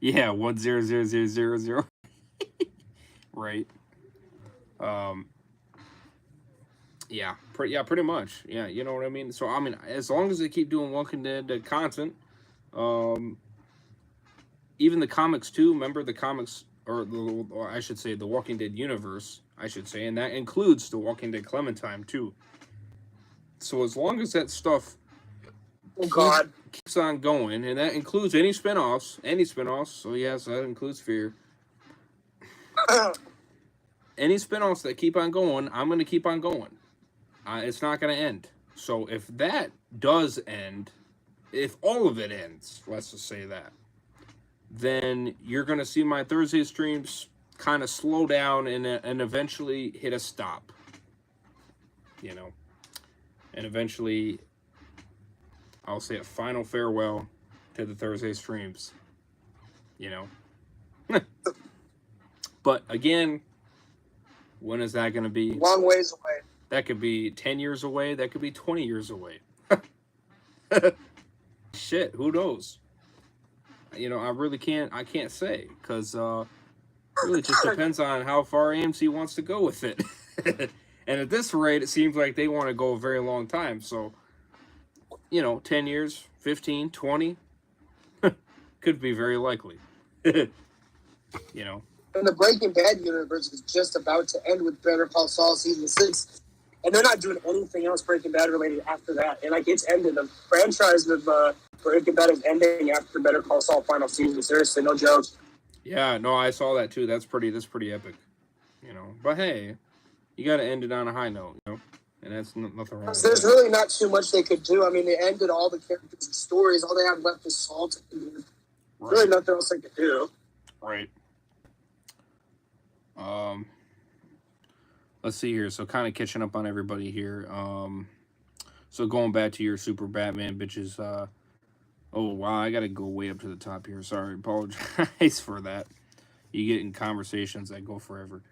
Speaker 1: Yeah, 10000. Right. Yeah, pretty much. Yeah, you know what I mean? So, I mean, as long as they keep doing Walking Dead content, even the comics too, remember the comics, or I should say the Walking Dead universe, I should say, and that includes the Walking Dead Clementine too. So as long as that stuff keeps on going, and that includes any spinoffs, so yes, that includes Fear. Any spinoffs that keep on going, I'm going to keep on going. It's not going to end. So if that does end, if all of it ends, let's just say that, then you're going to see my Thursday streams kind of slow down and eventually hit a stop. You know? And eventually, I'll say a final farewell to the Thursday streams. You know? But again, when is that going to be?
Speaker 2: Long ways away.
Speaker 1: That could be 10 years away. That could be 20 years away. Shit, who knows? You know, I can't say, because really just depends on how far AMC wants to go with it. And at this rate, it seems like they want to go a very long time. So, 10 years, 15, 20, could be very likely.
Speaker 2: And the Breaking Bad universe is just about to end with Better Call Saul season 6. And they're not doing anything else Breaking Bad related after that. And it's ended. The franchise of Breaking Bad is ending after Better Call Saul final season. Seriously, no joke.
Speaker 1: Yeah, no, I saw that too. That's pretty epic. But hey, you got to end it on a high note, and that's nothing wrong with
Speaker 2: There's
Speaker 1: that.
Speaker 2: really not too much they could do. I mean, they ended all the characters and stories. All they have left is Saul to do.
Speaker 1: Right.
Speaker 2: Really nothing else they could do.
Speaker 1: Right. Let's see here. So kind of catching up on everybody here. So going back to your Super Batman bitches. Oh wow, I gotta go way up to the top here. Sorry, apologize for that. You get in conversations that go forever.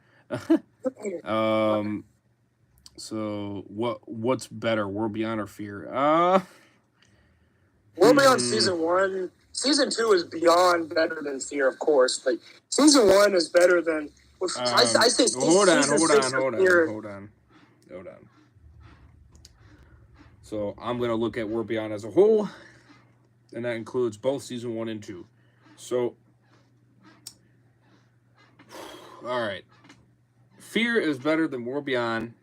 Speaker 1: So what's better, World Beyond or Fear?
Speaker 2: World Beyond season 1. Season 2 is beyond better than Fear, of course, but season 1 is better than. I say
Speaker 1: hold on. So I'm gonna look at World Beyond as a whole, and that includes both season 1 and 2. So, all right, Fear is better than World Beyond,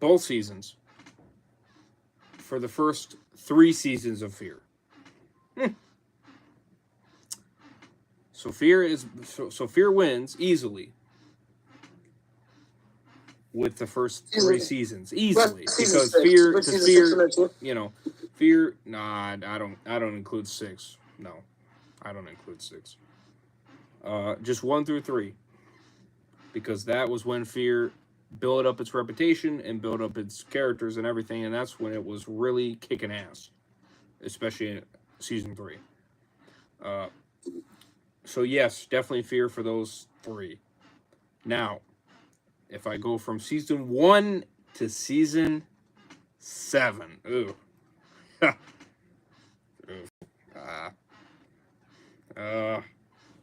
Speaker 1: both seasons. For the first 3 seasons of Fear. So Fear wins easily with the first 3 seasons easily because Fear, Fear. Nah, I don't include 6. No, I don't include 6. Just 1 through 3, because that was when Fear built up its reputation and built up its characters and everything, and that's when it was really kicking ass, especially in season 3. So yes, definitely Fear for those 3. Now, if I go from season 1 to season 7, ooh,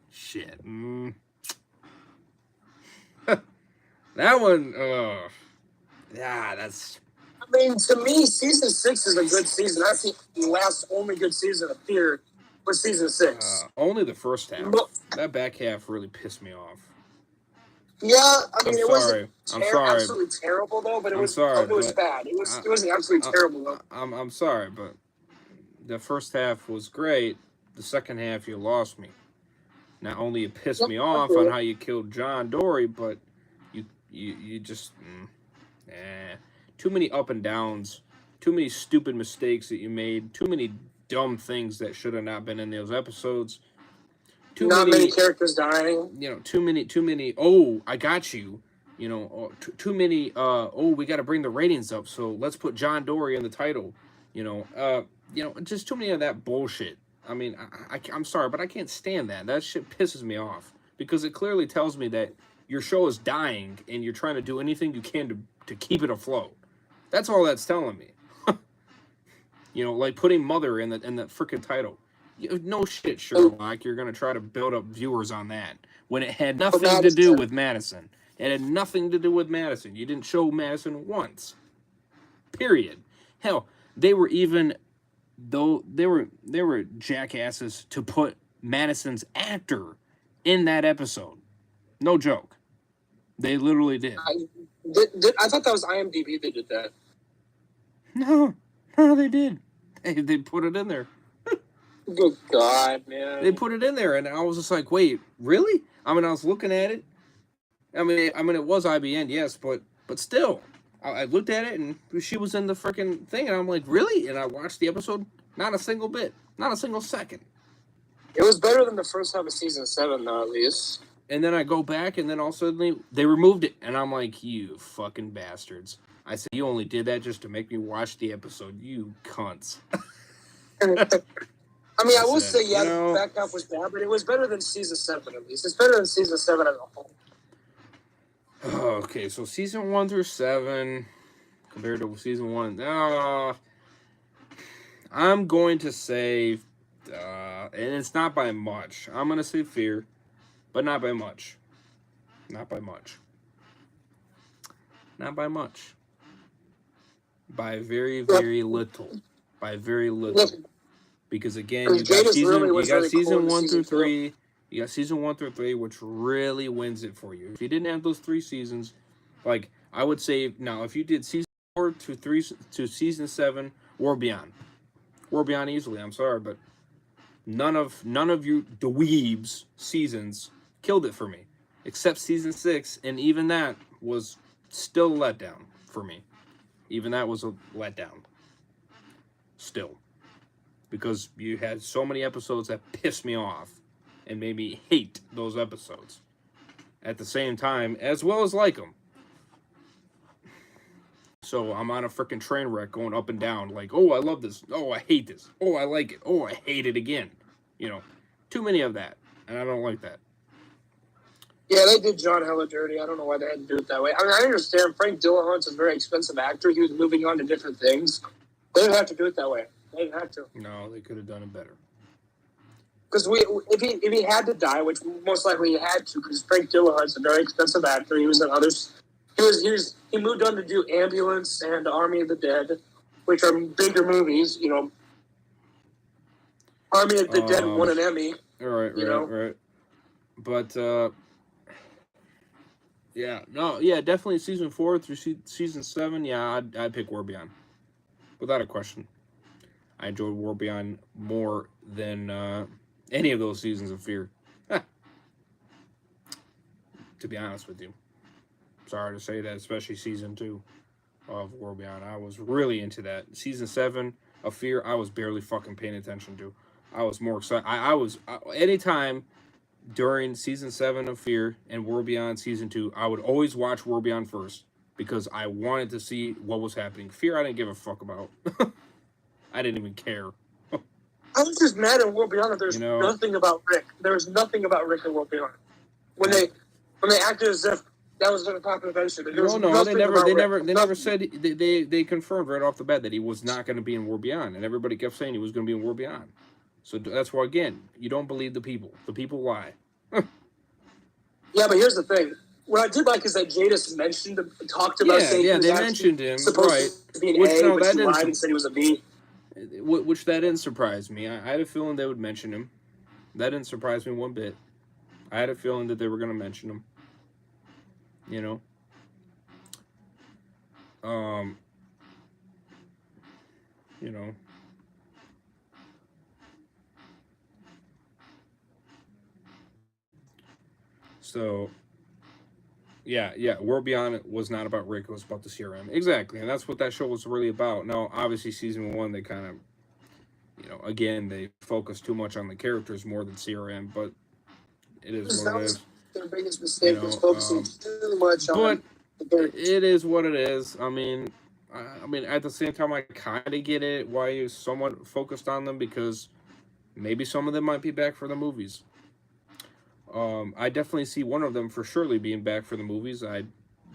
Speaker 1: shit. That one, that's.
Speaker 2: I mean, to me, season 6 is a good season. I think the last only good season of Fear was season 6.
Speaker 1: Only the first half. That back half really pissed me off.
Speaker 2: Yeah, I mean, it wasn't
Speaker 1: absolutely
Speaker 2: terrible though, but it was bad. It wasn't absolutely terrible though.
Speaker 1: I'm sorry, but the first half was great. The second half, you lost me. Not only it pissed me off on how you killed John Dory, but you just too many up and downs, too many stupid mistakes that you made, too many dumb things that should have not been in those episodes.
Speaker 2: Too many characters dying.
Speaker 1: Too many. Oh, I got you. Too many. Oh, we got to bring the ratings up, so let's put John Dory in the title. Just too many of that bullshit. I mean, I'm sorry, but I can't stand that. That shit pisses me off because it clearly tells me that your show is dying and you're trying to do anything you can to keep it afloat. That's all that's telling me. Like putting Mother in the freaking title. No shit, Sherlock. You're gonna try to build up viewers on that when it had nothing to do with Madison. It had nothing to do with Madison. You didn't show Madison once. Period. Hell, they were jackasses to put Madison's actor in that episode. No joke. They literally did.
Speaker 2: I thought that was IMDb that did that.
Speaker 1: No, they did. They put it in there.
Speaker 2: Good God, man.
Speaker 1: They put it in there, and I was just like, wait, really? I mean, I was looking at it. I mean, it was IBN, yes, but still. I looked at it, and she was in the freaking thing, and I'm like, really? And I watched the episode, not a single bit. Not a single second.
Speaker 2: It was better than the first half of season 7, though, at least.
Speaker 1: And then I go back, and then all of a sudden, they removed it. And I'm like, you fucking bastards. I said, you only did that just to make me watch the episode, you cunts.
Speaker 2: I mean, I will say, the back half was bad, but it was better than season 7, at least. It's better than season 7 as a whole.
Speaker 1: Okay, so season 1 through 7, compared to season 1, I'm going to say, and it's not by much. I'm going to say Fear, but not by much. Not by much. by very, very little. By very little. Because again, you got season 1 through 3. You got season 1 through 3, which really wins it for you. If you didn't have those 3 seasons, like I would say now, if you did season 4 to 3 to season 7, War Beyond easily. I'm sorry, but none of you dweebs seasons killed it for me, except season 6, and even that was still a letdown for me. Even that was a letdown. Still. Because you had so many episodes that pissed me off and made me hate those episodes at the same time, as well as like them. So I'm on a freaking train wreck going up and down, like, oh, I love this. Oh, I hate this. Oh, I like it. Oh, I hate it again. You know, too many of that, and I don't like that.
Speaker 2: Yeah, they did John hella dirty. I don't know why they had to do it that way. I mean, I understand Frank Dillahunt's a very expensive actor. He was moving on to different things. They didn't have to do it that way. They didn't have to.
Speaker 1: No, they could have done it better.
Speaker 2: Because if he had to die, which most likely he had to, because Frank Dillahunt's a very expensive actor. He was in others. He moved on to do Ambulance and Army of the Dead, which are bigger movies. You know, Army of the Dead won an Emmy.
Speaker 1: Right. But definitely season 4 through season 7. Yeah, I'd pick War Beyond, without a question. I enjoyed War Beyond more than any of those seasons of Fear. To be honest with you. Sorry to say that, especially season 2 of War Beyond. I was really into that. Season 7 of Fear, I was barely fucking paying attention to. I was more excited. Anytime during season 7 of Fear and War Beyond season 2, I would always watch War Beyond first because I wanted to see what was happening. Fear, I didn't give a fuck about. I didn't even care.
Speaker 2: I was just mad at War Beyond that there's nothing about Rick. There was nothing about Rick in War Beyond. When they acted as if that was going to happen eventually.
Speaker 1: They never said. They confirmed right off the bat that he was not going to be in War Beyond, and everybody kept saying he was going to be in War Beyond. So that's why, again, you don't believe the people. The people lie.
Speaker 2: Yeah, but here's the thing. What I did like is that Jadis talked about saying he was
Speaker 1: they mentioned him,
Speaker 2: supposed to be an A, but he lied and said he was a B.
Speaker 1: Which that didn't surprise me. I had a feeling they would mention him. That didn't surprise me one bit. I had a feeling that they were going to mention him. You know? You know. So, yeah, World Beyond was not about Rick, it was about the CRM. Exactly, and that's what that show was really about. Now, obviously, season 1, they kind of, again, they focused too much on the characters more than CRM, but it is what it is.
Speaker 2: Their biggest mistake was focusing too much on the characters.
Speaker 1: It is what it is. I mean, at the same time, I kind of get it why you somewhat focused on them, because maybe some of them might be back for the movies. I definitely see one of them for surely being back for the movies.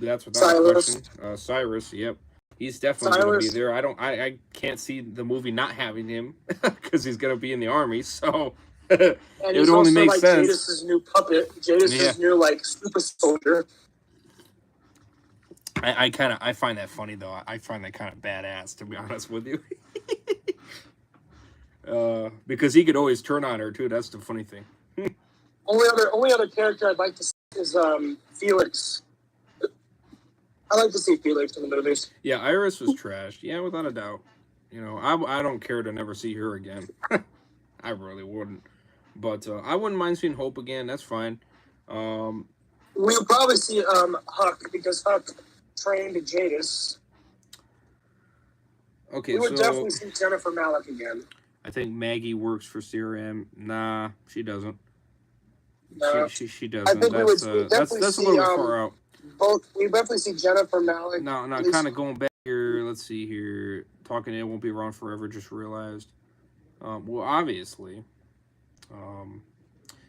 Speaker 1: That's without a question. Cyrus, yep, he's definitely going to be there. I can't see the movie not having him because he's going to be in the army. So it would only make sense.
Speaker 2: Jadis' new puppet, Jadis' new super soldier.
Speaker 1: I find that funny though. I find that kind of badass, to be honest with you. Because he could always turn on her too. That's the funny thing.
Speaker 2: Only other character I'd like to see is Felix. I like to see Felix in the movies.
Speaker 1: Yeah, Iris was trashed. Yeah, without a doubt. I don't care to never see her again. I really wouldn't. But I wouldn't mind seeing Hope again. That's fine.
Speaker 2: We'll probably see Huck, because Huck trained Jadis.
Speaker 1: Okay,
Speaker 2: we would definitely see Jennifer Malik again.
Speaker 1: I think Maggie works for CRM. Nah, she doesn't.
Speaker 2: No.
Speaker 1: She doesn't. That's a little bit far out.
Speaker 2: We definitely see Jennifer Malik.
Speaker 1: No, kind of going back here. Let's see here. Talking It Won't Be Around Forever. Just realized. Well, obviously.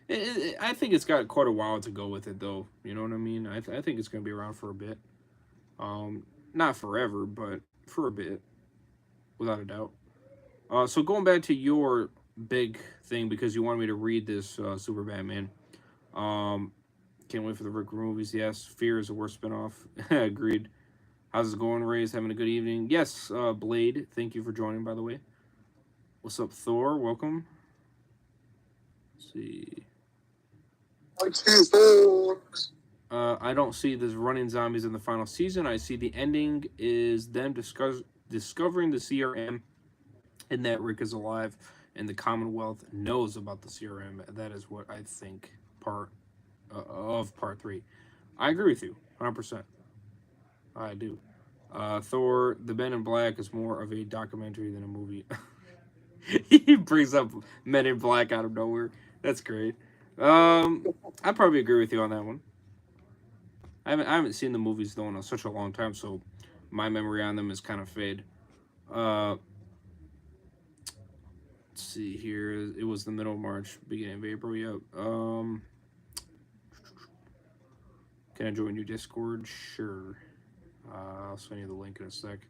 Speaker 1: I think it's got quite a while to go with it, though. You know what I mean? I think it's going to be around for a bit. Not forever, but for a bit. Without a doubt. So going back to your big thing, because you wanted me to read this Super Batman. Can't wait for the Rick movies. Yes, Fear is the worst spinoff. Agreed. How's it going, Ray's? Having a good evening? Yes, Blade, thank you for joining, by the way. What's up, Thor? Welcome. Let's see. I don't see this running zombies in the final season. I see the ending is them discovering the CRM and that Rick is alive and the Commonwealth knows about the CRM. That is what I think of part 3. I agree with you 100%. I do. Thor, The Men in Black is more of a documentary than a movie. He brings up Men in Black out of nowhere. That's great. I probably agree with you on that one. I haven't seen the movies though in such a long time, so my memory on them is kind of fade. Let's see here. It was the middle of March, beginning of April. Yep. Can I join your Discord? Sure. I'll send you the link in a sec.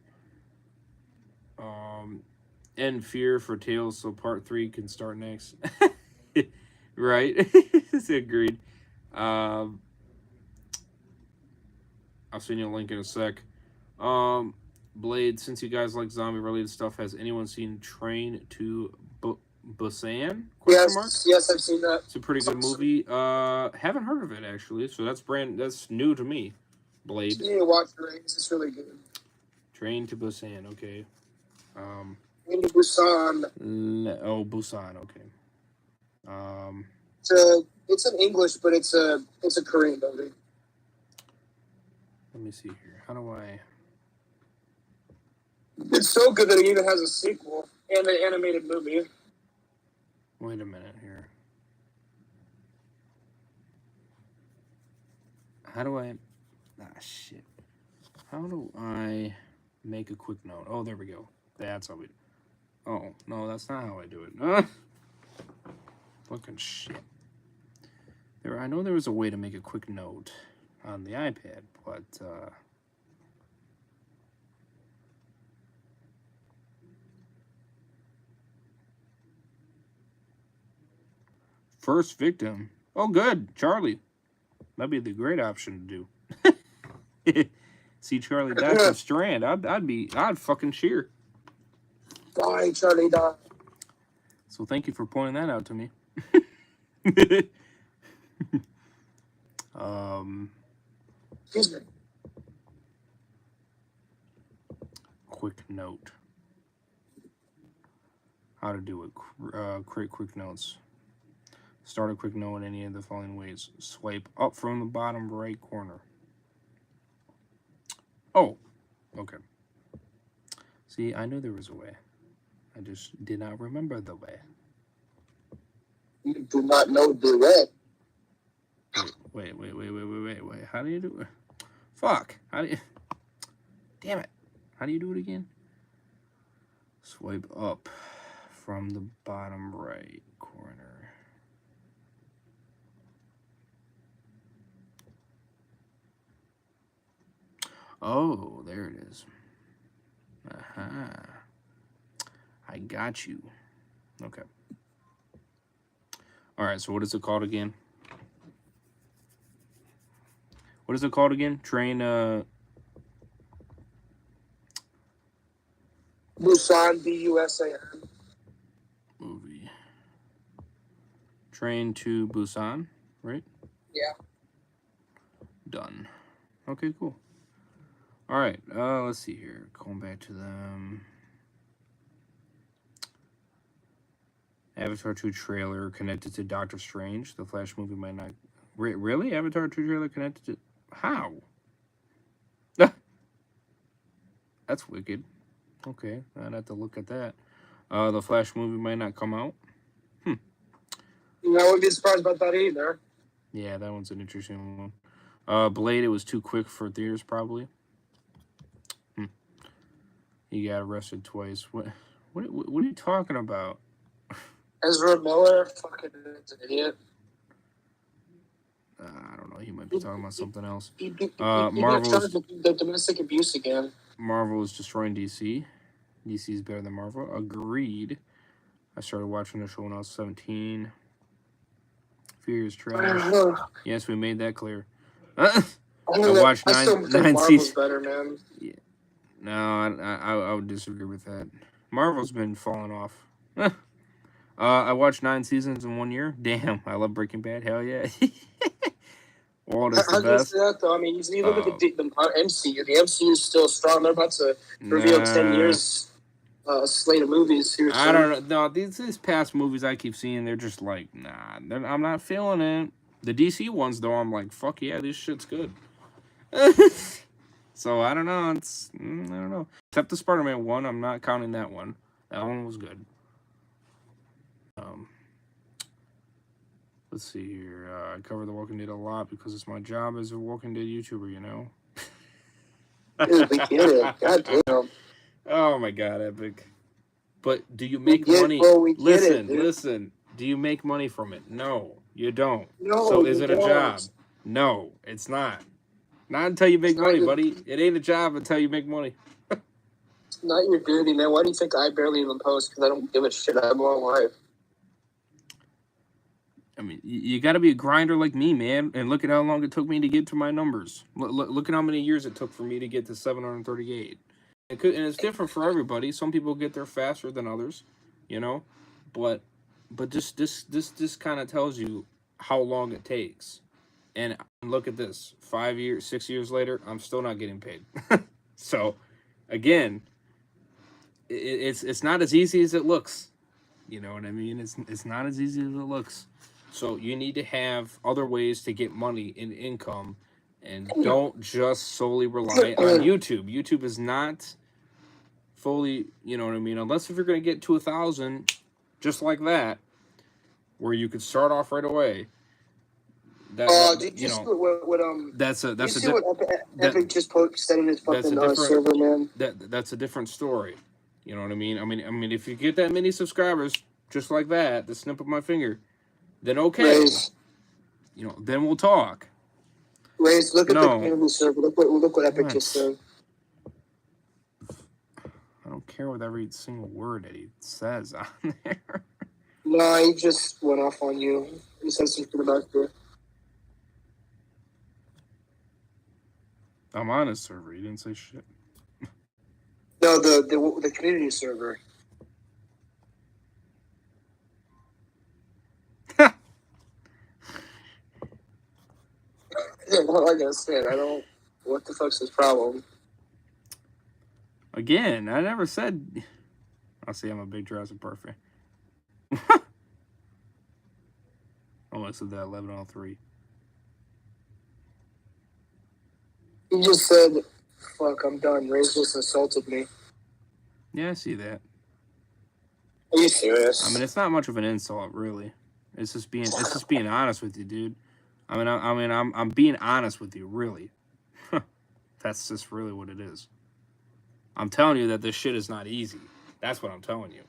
Speaker 1: End fear for Tales, so part 3 can start next. Right? Agreed. I'll send you a link in a sec. Blade, since you guys like zombie related stuff, has anyone seen Train to Busan?
Speaker 2: Yes, I've seen that.
Speaker 1: It's a pretty good movie. Haven't heard of it actually, so that's new to me. Blade.
Speaker 2: You need to watch it. It's really good.
Speaker 1: Train to Busan. Okay.
Speaker 2: Train to Busan.
Speaker 1: Busan. Okay.
Speaker 2: It's in English, but it's a Korean movie.
Speaker 1: Let me see here. How do I?
Speaker 2: It's so good that it even has a sequel and an animated movie.
Speaker 1: Wait a minute here. How do I? Shit. How do I make a quick note? Oh, there we go. That's how we. Oh no, that's not how I do it. Fucking shit. I know there was a way to make a quick note on the iPad, but first victim. Oh, good, Charlie. That'd be the great option to do. See Charlie die from Strand. I'd fucking cheer.
Speaker 2: Die, Charlie, die.
Speaker 1: So thank you for pointing that out to me.
Speaker 2: Excuse me.
Speaker 1: Quick note. How to do it. Create quick notes. Start a quick note in any of the following ways. Swipe up from the bottom right corner. Oh, okay. See, I knew there was a way. I just did not remember the way.
Speaker 2: You do not know the way.
Speaker 1: Wait. How do you do it? Fuck. How do you... Damn it. How do you do it again? Swipe up from the bottom right corner. Oh, there it is. Aha. I got you. Okay. All right, so what is it called again? What is it called again? Train,
Speaker 2: Busan, B-U-S-A-N.
Speaker 1: Movie. Train to Busan, right?
Speaker 2: Yeah.
Speaker 1: Done. Okay, cool. All right, let's see here. Going back to them. Avatar 2 trailer connected to Doctor Strange. The Flash movie might not... Really? Avatar 2 trailer connected to... How? That's wicked. Okay, I'd have to look at that. The Flash movie might not come out.
Speaker 2: I wouldn't be surprised about that either.
Speaker 1: Yeah, that one's an interesting one. Blade, it was too quick for theaters, probably. He got arrested twice. What are you talking about?
Speaker 2: Ezra Miller, fucking is an idiot.
Speaker 1: I don't know. He might be talking about something else.
Speaker 2: Marvel's the domestic abuse again.
Speaker 1: Marvel is destroying DC. DC is better than Marvel. Agreed. I started watching the show when I was 17. Fear is trash. Yes, we made that clear. I watched
Speaker 2: I still think
Speaker 1: nine
Speaker 2: Marvel's
Speaker 1: seasons.
Speaker 2: better, man.
Speaker 1: Yeah. No, I would disagree with that. Marvel's been falling off. I watched 9 seasons in 1 year. Damn, I love Breaking Bad. Hell yeah. World is the
Speaker 2: How can you
Speaker 1: best.
Speaker 2: say that though? I mean, you look at the MCU. The MCU is still strong. They're about to reveal 10
Speaker 1: Nah,
Speaker 2: years slate of movies here
Speaker 1: I
Speaker 2: soon.
Speaker 1: don't know. No, these past movies I keep seeing, they're just like, nah, I'm not feeling it. The DC ones, though, I'm like, fuck yeah, this shit's good. So I don't know. I don't know. Except the Spider-Man one, I'm not counting that one. That one was good. Um, let's see here. I cover The Walking Dead a lot because it's my job as a Walking Dead YouTuber. You know.
Speaker 2: Dude, we get it. God damn.
Speaker 1: Oh my god, epic. But do you make money?
Speaker 2: We get
Speaker 1: Listen,
Speaker 2: it, dude.
Speaker 1: listen. Do you make money from it? No, you don't.
Speaker 2: No,
Speaker 1: So is
Speaker 2: you
Speaker 1: it a
Speaker 2: don't.
Speaker 1: job? No, it's not. Not until you make money, buddy. It ain't a job until you make money.
Speaker 2: It's not your duty, man. Why do you think I barely even post? Because I don't give a shit. I have my own life.
Speaker 1: I mean, you got to be a grinder like me, man. And look at how long it took me to get to my numbers. Look at how many years it took for me to get to 738. And it's different for everybody. Some people get there faster than others, you know. But just this kind of tells you how long it takes. And look at this: 5 years, 6 years later, I'm still not getting paid. So, again, it's not as easy as it looks. You know what I mean? It's not as easy as it looks. So you need to have other ways to get money and income, and don't just solely rely on YouTube. YouTube is not fully, you know what I mean? Unless if you're going to get to 1,000, just like that, where you could start off right away.
Speaker 2: Did you see what
Speaker 1: That's a
Speaker 2: what Epic just said in his fucking server, man?
Speaker 1: That's a different story. You know what I mean? I mean, if you get that many subscribers, just like that, the snip of my finger, then okay.
Speaker 2: Raze.
Speaker 1: You know, then we'll talk.
Speaker 2: Raze, look at the community server. Look what Epic just said.
Speaker 1: I don't care with every single word that he says on there.
Speaker 2: No, he just went off on you. He said something about you.
Speaker 1: I'm on his server. He didn't say shit.
Speaker 2: No, the community server. Yeah, like I said, I don't. What the fuck's his problem?
Speaker 1: Again, I never said. I'll see. I'm a big Jurassic Park fan. Oh, I said that 11:03.
Speaker 2: He just said, "Fuck, I'm done." Raze just insulted me.
Speaker 1: Yeah, I see that.
Speaker 2: Are you serious?
Speaker 1: I mean, it's not much of an insult, really. It's just being honest with you, dude. I'm being honest with you, really. That's just really what it is. I'm telling you that this shit is not easy. That's what I'm telling you.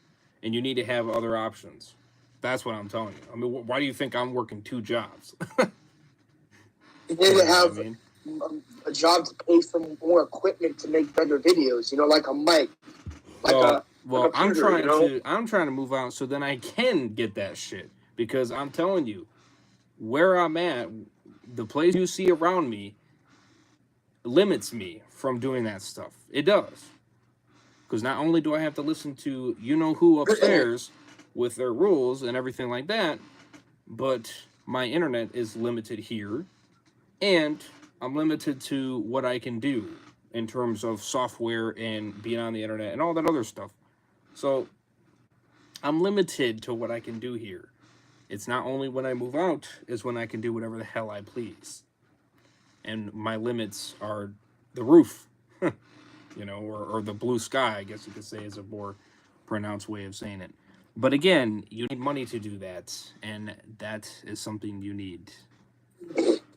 Speaker 1: And you need to have other options. That's what I'm telling you. I mean, why do you think I'm working 2 jobs?
Speaker 2: You need to have a job to pay for more equipment to make better videos. You know, like a mic.
Speaker 1: Well,
Speaker 2: a computer,
Speaker 1: I'm trying to move out so then I can get that shit. Because I'm telling you, where I'm at, the place you see around me limits me from doing that stuff. It does. Because not only do I have to listen to you-know-who upstairs with their rules and everything like that, but my internet is limited here, and I'm limited to what I can do in terms of software and being on the internet and all that other stuff. So I'm limited to what I can do here. It's not only when I move out, is when I can do whatever the hell I please. And my limits are the roof, you know, or the blue sky, I guess you could say, is a more pronounced way of saying it. But again, you need money to do that, and that is something you need.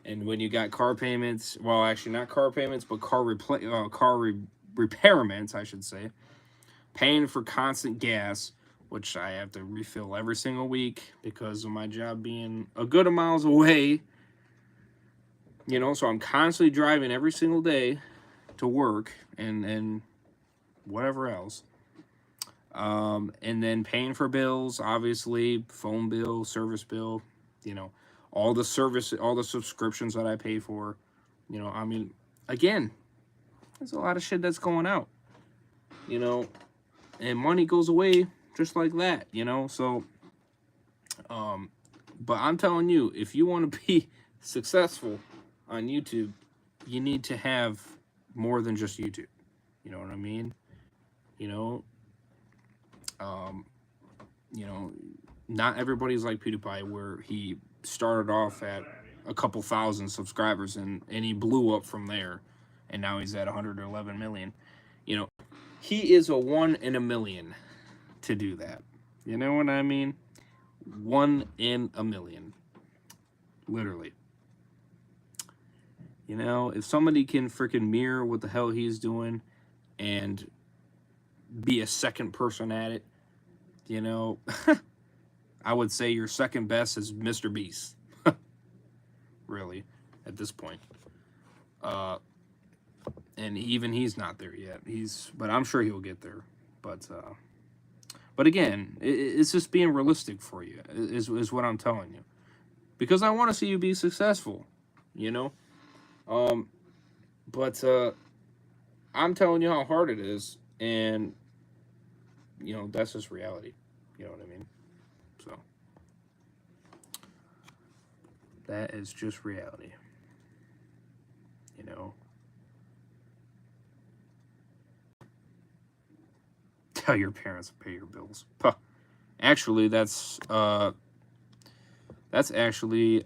Speaker 1: And when you got car payments, well, actually not car payments, but car repairments, I should say, paying for constant gas, which I have to refill every single week because of my job being a good miles away. You know, so I'm constantly driving every single day to work and whatever else. And then paying for bills, obviously, phone bill, service bill, you know, all the subscriptions that I pay for, You know, I mean, again, there's a lot of shit that's going out. You know, and money goes away just like that. You know, so but I'm telling you, if you want to be successful on YouTube, you need to have more than just YouTube. You know what I mean? You know, you know, not everybody's like PewDiePie, where he started off at a couple thousand subscribers and he blew up from there, and now he's at 111 million. You know, he is a 1 in a million to do that. You know what I mean? 1 in a million, literally. You know, if somebody can freaking mirror what the hell he's doing and be a second person at it, you know, I would say your second best is Mr. Beast. Really, at this point. And even he's not there yet. But I'm sure he'll get there. But again, it's just being realistic for you, is what I'm telling you. Because I want to see you be successful, you know? But I'm telling you how hard it is, and, you know, that's just reality. You know what I mean? So, that is just reality. You know? Tell your parents to pay your bills. Puh. Actually, that's actually,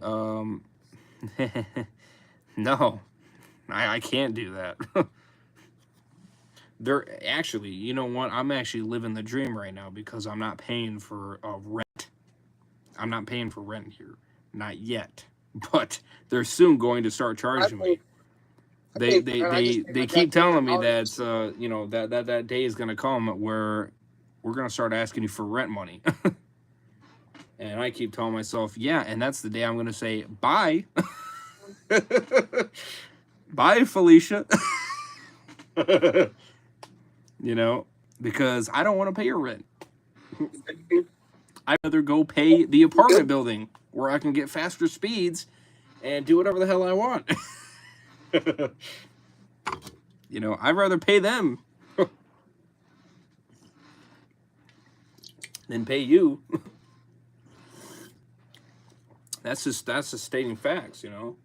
Speaker 1: no, I can't do that. They're actually, you know what? I'm actually living the dream right now because I'm not paying for rent. I'm not paying for rent here. Not yet. But they're soon going to start charging me. They keep telling me that, you know, that day is going to come where we're going to start asking you for rent money. And I keep telling myself, yeah, and that's the day I'm going to say, bye. Bye, Felicia. You know, because I don't want to pay your rent. I'd rather go pay the apartment building where I can get faster speeds and do whatever the hell I want. You know, I'd rather pay them than pay you. That's just stating facts, you know.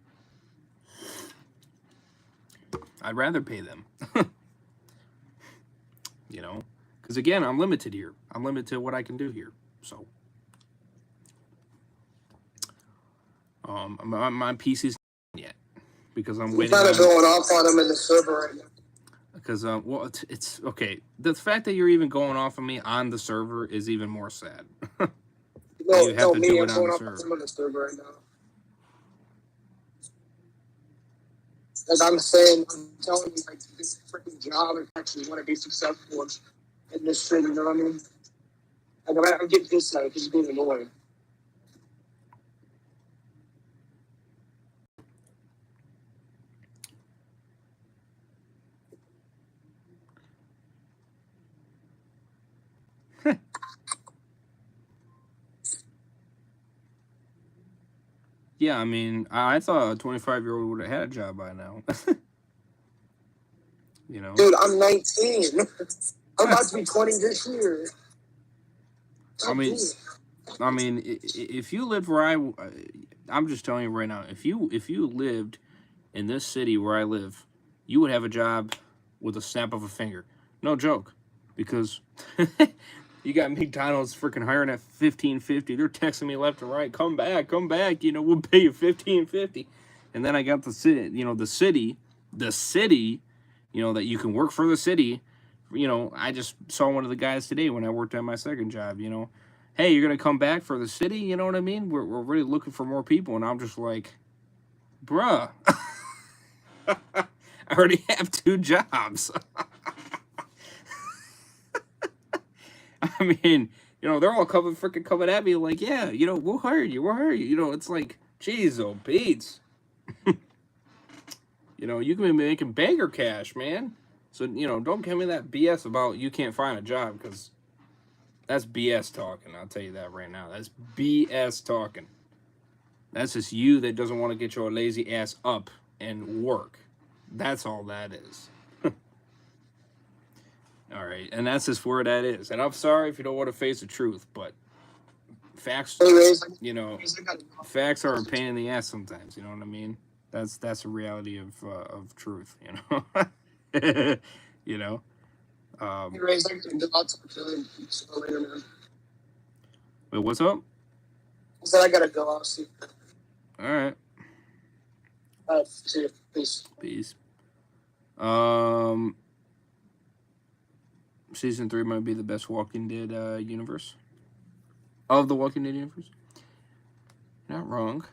Speaker 1: I'd rather pay them. You know, because again, I'm limited here. I'm limited to what I can do here. So, my PC's not yet because I'm waiting.
Speaker 2: Kind of going off on him in the server right now.
Speaker 1: Because well, it's okay. The fact that you're even going off on me on the server is even more sad. You have to do it on the server.
Speaker 2: I'm on the server right now. As I'm saying, I'm telling you, like, this freaking job, if I actually want to be successful in this shit, you know what I mean? Like, I'm getting this out, it's being annoying.
Speaker 1: Yeah, I mean, I thought a 25-year-old would have had a job by now. You know?
Speaker 2: Dude, I'm 19. I'm about to be 20 this year.
Speaker 1: I mean, if you lived where I'm just telling you right now, if you lived in this city where I live, you would have a job with a snap of a finger. No joke, because you got McDonald's freaking hiring at $15.50. They're texting me left and right, come back. You know, we'll pay you $15.50. And then I got the city, you know, the city, you know, that you can work for the city. You know, I just saw one of the guys today when I worked at my second job, you know. Hey, you're going to come back for the city? You know what I mean? We're really looking for more people. And I'm just like, bruh. I already have 2 jobs. I mean, you know, they're all freaking coming at me like, yeah, you know, we'll hire you. You know, it's like, geez, oh, Pete's. You know, you can be making banker cash, man. So, you know, don't give me that BS about you can't find a job, because that's BS talking. I'll tell you that right now. That's BS talking. That's just you that doesn't want to get your lazy ass up and work. That's all that is. All right, and that's just where that is. And I'm sorry if you don't want to face the truth, but facts, you know, facts are a pain in the ass sometimes. You know what I mean? That's a reality of truth. You know, you know. Wait, what's up?
Speaker 2: I said I gotta go. I'll see.
Speaker 1: All right.
Speaker 2: See you. Peace.
Speaker 1: Peace. Season 3 might be the best Walking Dead universe. Of the Walking Dead universe. Not wrong.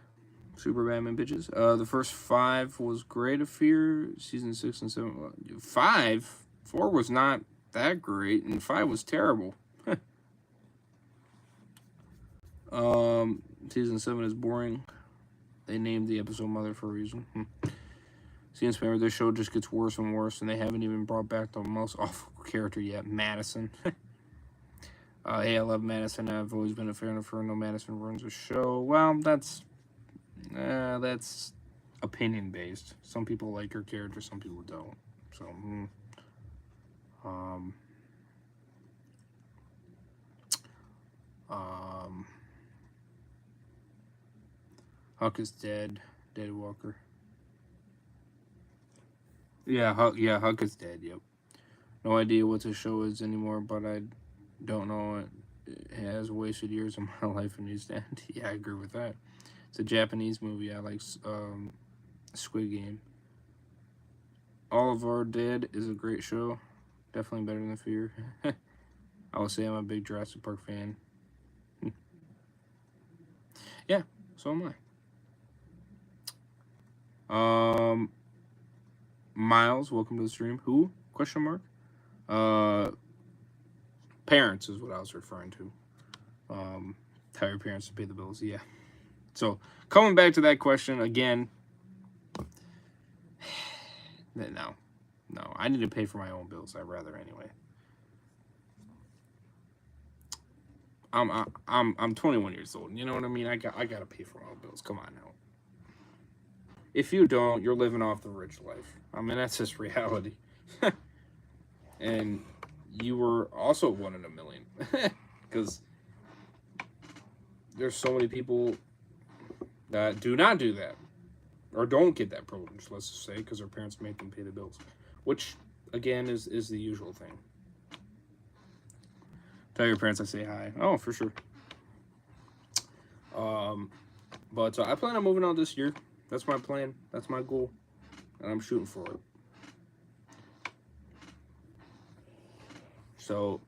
Speaker 1: Super Batman bitches. The first 5 was great of Fear. Season 6 and 7. 4 was not that great, and 5 was terrible. Season 7 is boring. They named the episode Mother for a reason. Seems fair, this show just gets worse and worse, and they haven't even brought back the most awful character yet, Madison. Hey, I love Madison. I've always been a fan of her. No, Madison runs the show. Well, that's opinion based. Some people like her character, some people don't. So, Huck is dead. Dead Walker. Yeah, Huck is dead. Yep. No idea what the show is anymore, but I don't know. It has wasted years of my life and needs to end. Yeah, I agree with that. It's a Japanese movie. I like Squid Game. All of Our Dead is a great show. Definitely better than Fear. I will say I'm a big Jurassic Park fan. Yeah, so am I. Miles, welcome to the stream. Who? Question mark. Parents is what I was referring to. Tell your parents to pay the bills. Yeah. So coming back to that question again. No, I need to pay for my own bills. I'd rather anyway. I'm 21 years old. You know what I mean? I gotta pay for my own bills. Come on now. If you don't, you're living off the rich life. I mean, that's just reality. And you were also one in a million. Because there's so many people that do not do that. Or don't get that privilege, let's just say, because their parents make them pay the bills. Which, again, is the usual thing. Tell your parents I say hi. Oh, for sure. But I plan on moving out this year. That's my plan. That's my goal. And I'm shooting for it. So,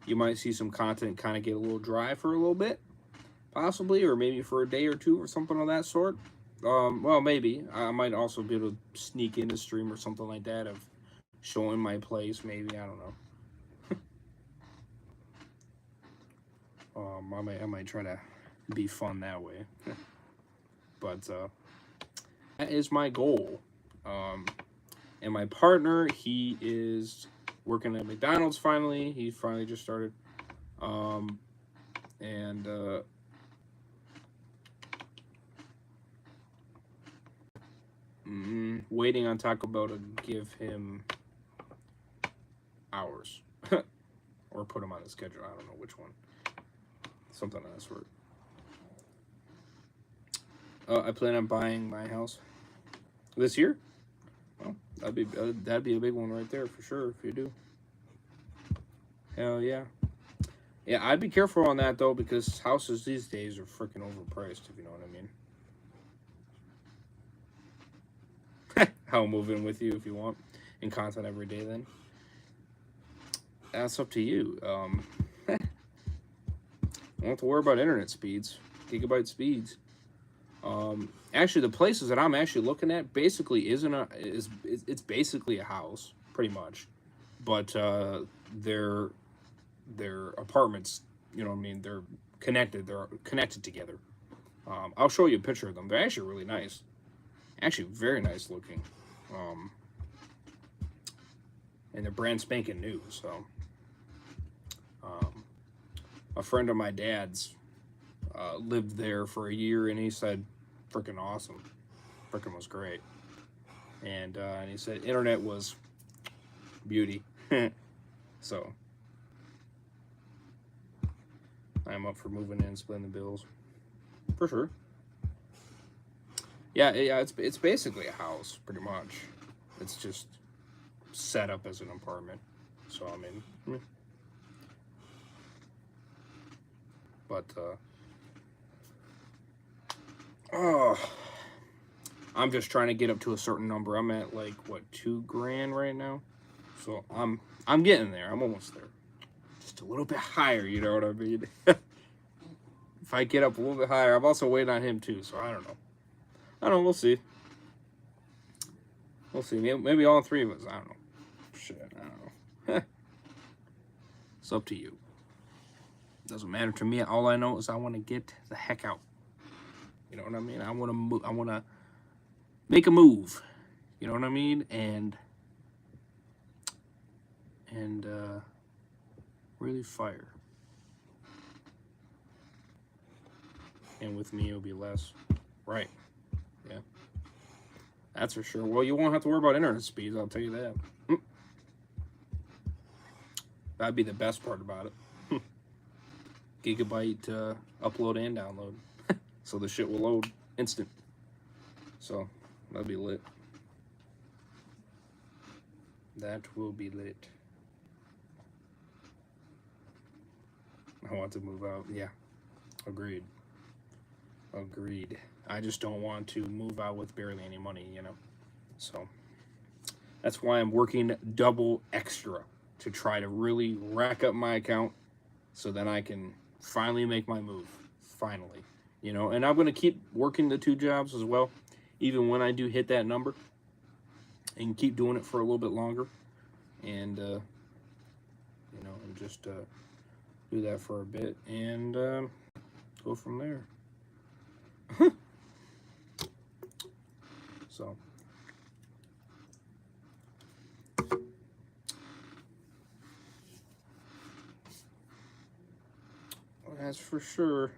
Speaker 1: you might see some content kind of get a little dry for a little bit. Possibly. Or maybe for a day or two or something of that sort. Well, maybe. I might also be able to sneak in a stream or something like that of showing my place. Maybe. I don't know. I might try to be fun that way. But, that is my goal. And my partner, he is working at McDonald's finally. He finally just started. Waiting on Taco Bell to give him hours. Or put him on the schedule. I don't know which one. Something of that sort. I plan on buying my house this year. Well, that'd be a big one right there for sure if you do. Hell yeah. Yeah, I'd be careful on that though because houses these days are freaking overpriced. If you know what I mean. I'll move in with you if you want, and content every day. Then that's up to you. Don't have to worry about internet speeds, gigabyte speeds. Actually, the places that I'm actually looking at basically it's basically a house, pretty much, but they're apartments. You know what I mean? They're connected. They're connected together. I'll show you a picture of them. They're actually really nice. Actually, very nice looking. And they're brand spanking new. So, a friend of my dad's lived there for a year, and he said, "Freaking awesome! Freaking was great." And he said internet was beauty. So I'm up for moving in, splitting the bills, for sure. Yeah, it's basically a house, pretty much. It's just set up as an apartment. So I mean, but oh, I'm just trying to get up to a certain number. I'm at like what, $2,000 right now. So I'm getting there. I'm almost there. Just a little bit higher, you know what I mean? If I get up a little bit higher, I'm also waiting on him too. So I don't know. We'll see. We'll see. Maybe all three of us. I don't know. Shit, I don't know. It's up to you. Doesn't matter to me. All I know is I want to get the heck out. You know what I mean? I want to move. I want to make a move. You know what I mean? And really fire. And with me, it'll be less. Right. Yeah. That's for sure. Well, you won't have to worry about internet speeds, I'll tell you that. That'd be the best part about it. Gigabyte upload and download. So the shit will load instant. So that'd be lit. That will be lit. I want to move out. Yeah. Agreed. Agreed. I just don't want to move out with barely any money, you know. So that's why I'm working double extra to try to really rack up my account so then I can finally make my move. Finally. You know, and I'm going to keep working the 2 jobs as well, even when I do hit that number, and keep doing it for a little bit longer. And, you know, and just do that for a bit and go from there. So that's for sure.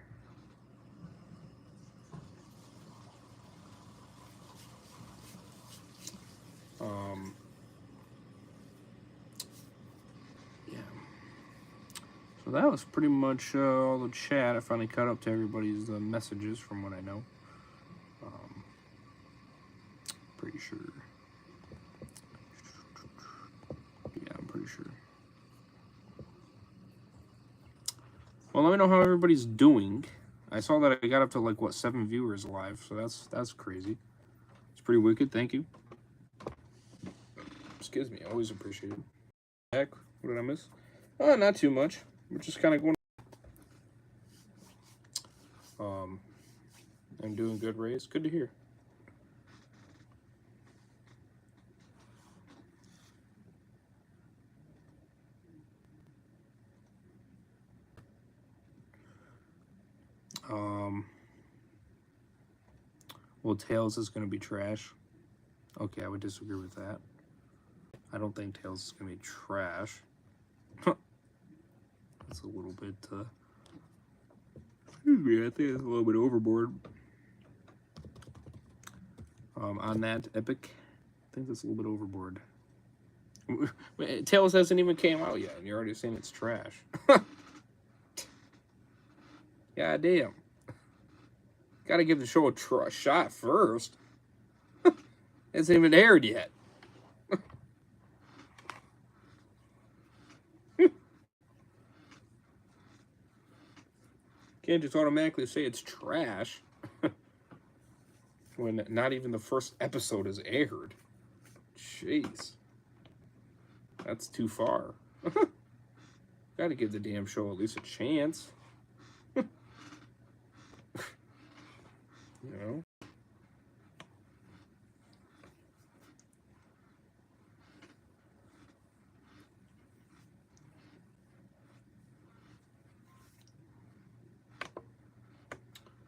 Speaker 1: Yeah. So that was pretty much all the chat. I finally caught up to everybody's messages from what I know. Pretty sure. Yeah, I'm pretty sure. Well, let me know how everybody's doing. I saw that I got up to like what, 7 viewers live, so that's crazy. It's pretty wicked. Thank you. Excuse me. Always appreciate it. Heck, what did I miss? Oh, not too much. We're just kind of going. I'm doing good, Rays. Good to hear. Well, Tails is going to be trash. Okay, I would disagree with that. I don't think Tails is going to be trash. That's a little bit, excuse me, I think it's a little bit overboard. On that Epic, I think that's a little bit overboard. Tails hasn't even came out yet, and you're already saying it's trash. God damn. Gotta give the show a shot first. It hasn't even aired yet. Can't just automatically say it's trash when not even the first episode is aired. Jeez. That's too far. Gotta give the damn show at least a chance. You know?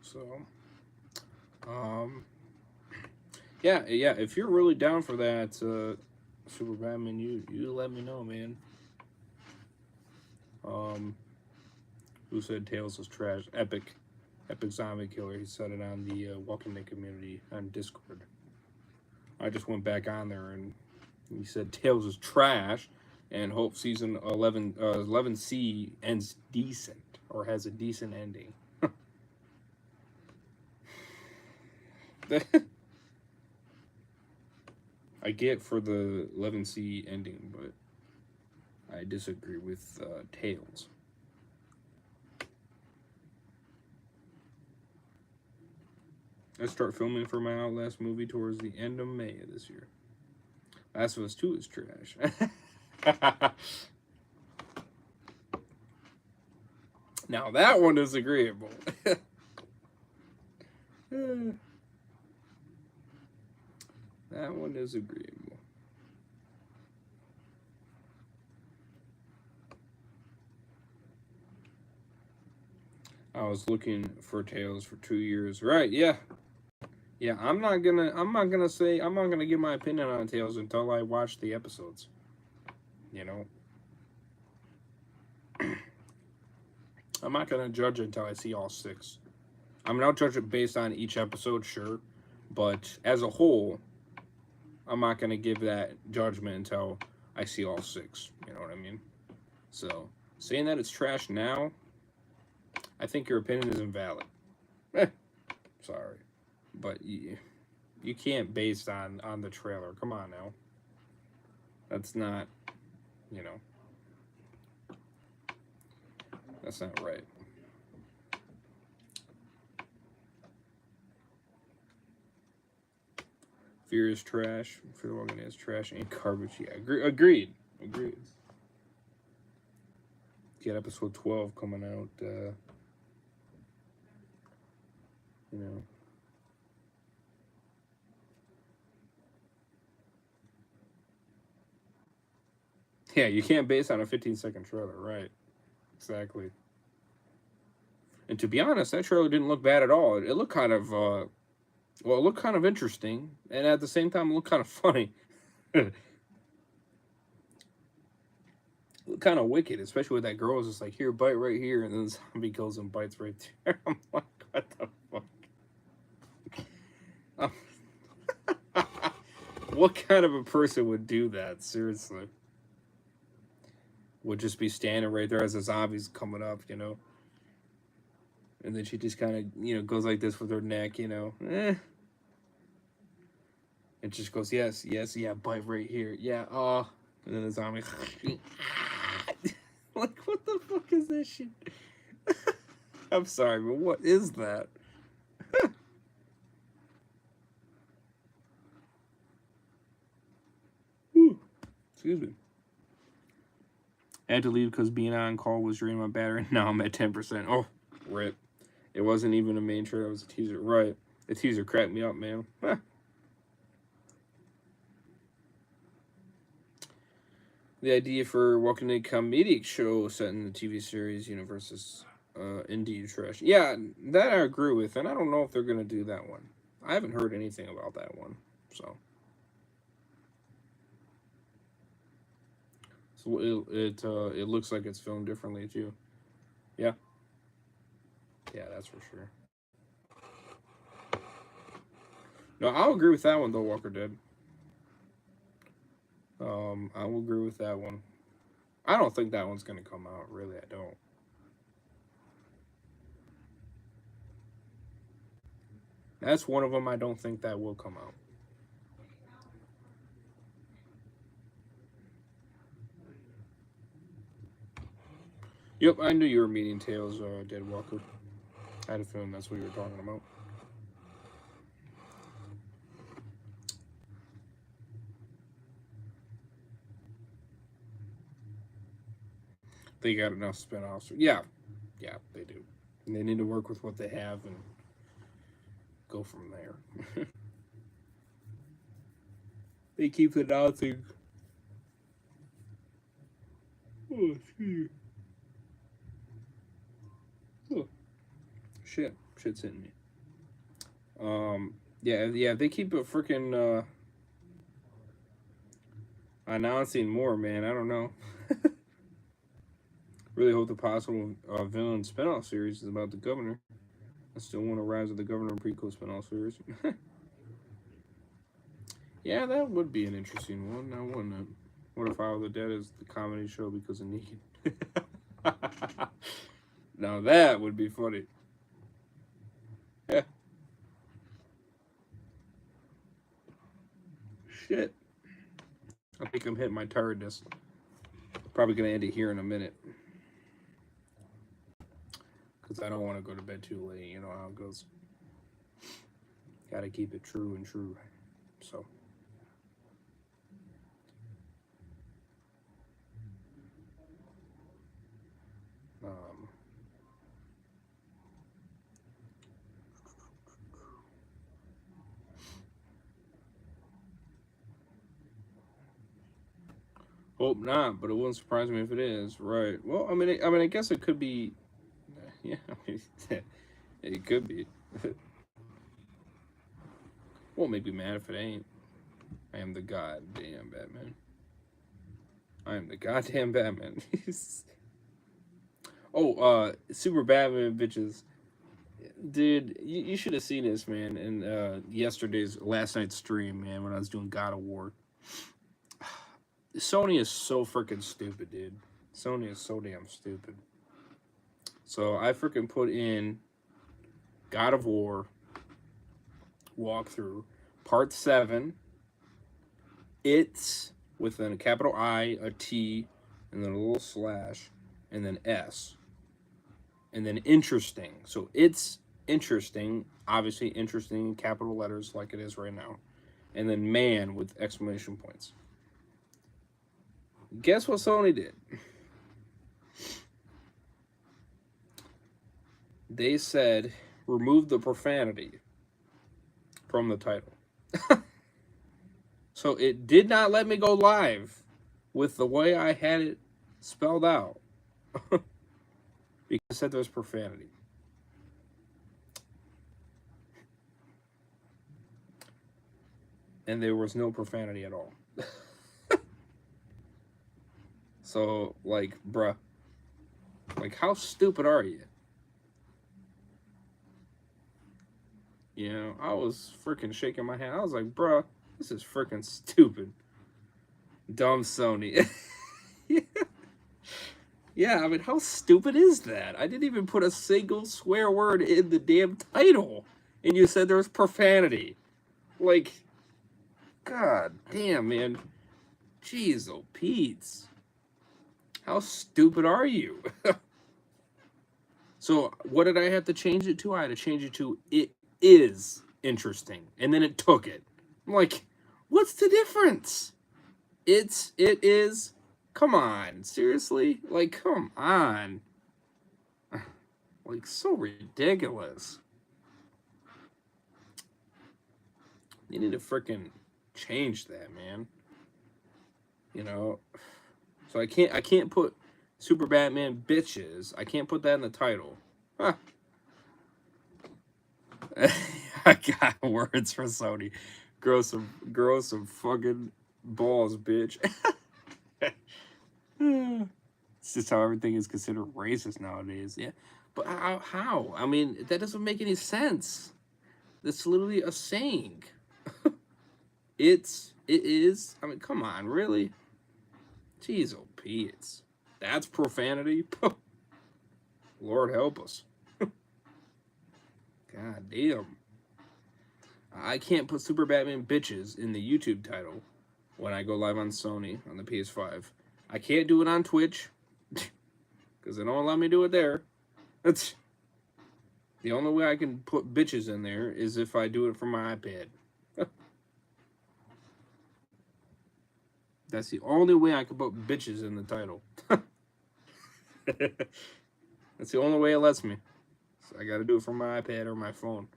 Speaker 1: So, yeah, if you're really down for that, Super Batman, you let me know, man. Who said Tails is trash? Epic Zombie Killer. He said it on the Walking Dead community on Discord. I just went back on there and he said Tales is trash, and hope season 11C ends decent or has a decent ending. I get for the 11C ending, but I disagree with Tales. I start filming for my Outlast movie towards the end of May of this year. Last of Us 2 is trash. Now that one is agreeable. That one is agreeable. I was looking for Tales for 2 years. Right, yeah. Yeah, I'm not gonna give my opinion on Tales until I watch the episodes. You know? I'm not gonna judge it until I see all 6. I mean, I'll judge it based on each episode, sure. But as a whole, I'm not going to give that judgment until I see all 6. You know what I mean? So, saying that it's trash now, I think your opinion is invalid. Sorry. But you can't base on the trailer. Come on now. That's not, you know. That's not right. Fear is trash. Fear the Walking Dead is trash and garbage. Yeah, agreed. Get episode 12 coming out. You know. Yeah, you can't base on a 15-second trailer, right? Exactly. And to be honest, that trailer didn't look bad at all. It looked kind of, it looked kind of interesting, and at the same time, it looked kind of funny. It looked kind of wicked, especially with that girl was just like, here, bite right here, and then the zombie goes and bites right there. I'm like, what the fuck? What kind of a person would do that? Seriously. Would just be standing right there as the zombies coming up, you know? And then she just kind of, you know, goes like this with her neck, you know? And just goes, yes, yeah, bite right here. Yeah, and then the zombie... Like, what the fuck is this shit? I'm sorry, but what is that? Excuse me. I had to leave because being on call was draining my battery. Now I'm at 10%. Oh, rip. It wasn't even a main trailer, it was a teaser. Right. The teaser cracked me up, man. The idea for Walking Dead comedic show set in the TV series universe is indeed trash. Yeah, that I agree with, and I don't know if they're going to do that one. I haven't heard anything about that one, so... So it looks like it's filmed differently too. Yeah. Yeah, that's for sure. No, I'll agree with that one though, Walker Dead. I will agree with that one. I don't think that one's gonna come out, really, I don't. That's one of them I don't think that will come out. Yep, I knew you were meeting Tales, Dead Walker. I had a feeling that's what you were talking about. They got enough spin-offs. Yeah, they do. And they need to work with what they have and go from there. They keep announcing. Oh, excuse me. Oh. Shit's hitting me. Yeah, they keep a freaking announcing more, man. I don't know. Really hope the possible villain spinoff series is about the governor. I still want to Rise of the Governor prequel spinoff series. Yeah, that would be an interesting one, now wouldn't it? What if I Was the Dead is the comedy show because of Negan? Now that would be funny. Yeah. Shit. I think I'm hitting my tiredness. Probably gonna end it here in a minute. Because I don't want to go to bed too late. You know how it goes. Gotta keep it true and true. So. Um, hope not, but it wouldn't surprise me if it is. Right. Well, I guess it could be. Yeah, it could be. Won't make me mad if it ain't. I am the goddamn Batman. I am the goddamn Batman. Super Batman bitches. Dude, you should have seen this, man, in last night's stream, man, when I was doing God of War. Sony is so freaking stupid, dude. Sony is so damn stupid. So I freaking put in God of War walkthrough, part 7. It's with a capital I, a T, and then a little slash, and then S. And then interesting. So it's interesting, obviously interesting, capital letters like it is right now. And then man with exclamation points. Guess what Sony did? They said remove the profanity from the title. So it did not let me go live with the way I had it spelled out. Because it said there's profanity. And there was no profanity at all. So, like, bruh. Like, how stupid are you? You know, I was freaking shaking my hand. I was like, bruh, this is freaking stupid. Dumb Sony. Yeah. Yeah, I mean, how stupid is that? I didn't even put a single swear word in the damn title. And you said there was profanity. Like, god damn, man. Jeez, oh, Pete's. How stupid are you? So, what did I have to change it to? I had to change it to it is interesting. And then it took it. I'm like, what's the difference? It is. Come on. Seriously? Like, come on. Like, so ridiculous. You need to freaking change that, man. You know? So I can't put Super Batman bitches. I can't put that in the title. Huh. I got words for Sony. Grow some fucking balls, bitch. It's just how everything is considered racist nowadays. Yeah, but how? I mean, that doesn't make any sense. That's literally a saying. It is. I mean, come on, really? Jeez, oh, Pete. That's profanity. Lord help us. God damn. I can't put Super Batman bitches in the YouTube title when I go live on Sony on the PS5. I can't do it on Twitch because they don't allow me to do it there. That's the only way I can put bitches in there is if I do it from my iPad. That's the only way I can put bitches in the title. That's the only way it lets me. So I got to do it from my iPad or my phone.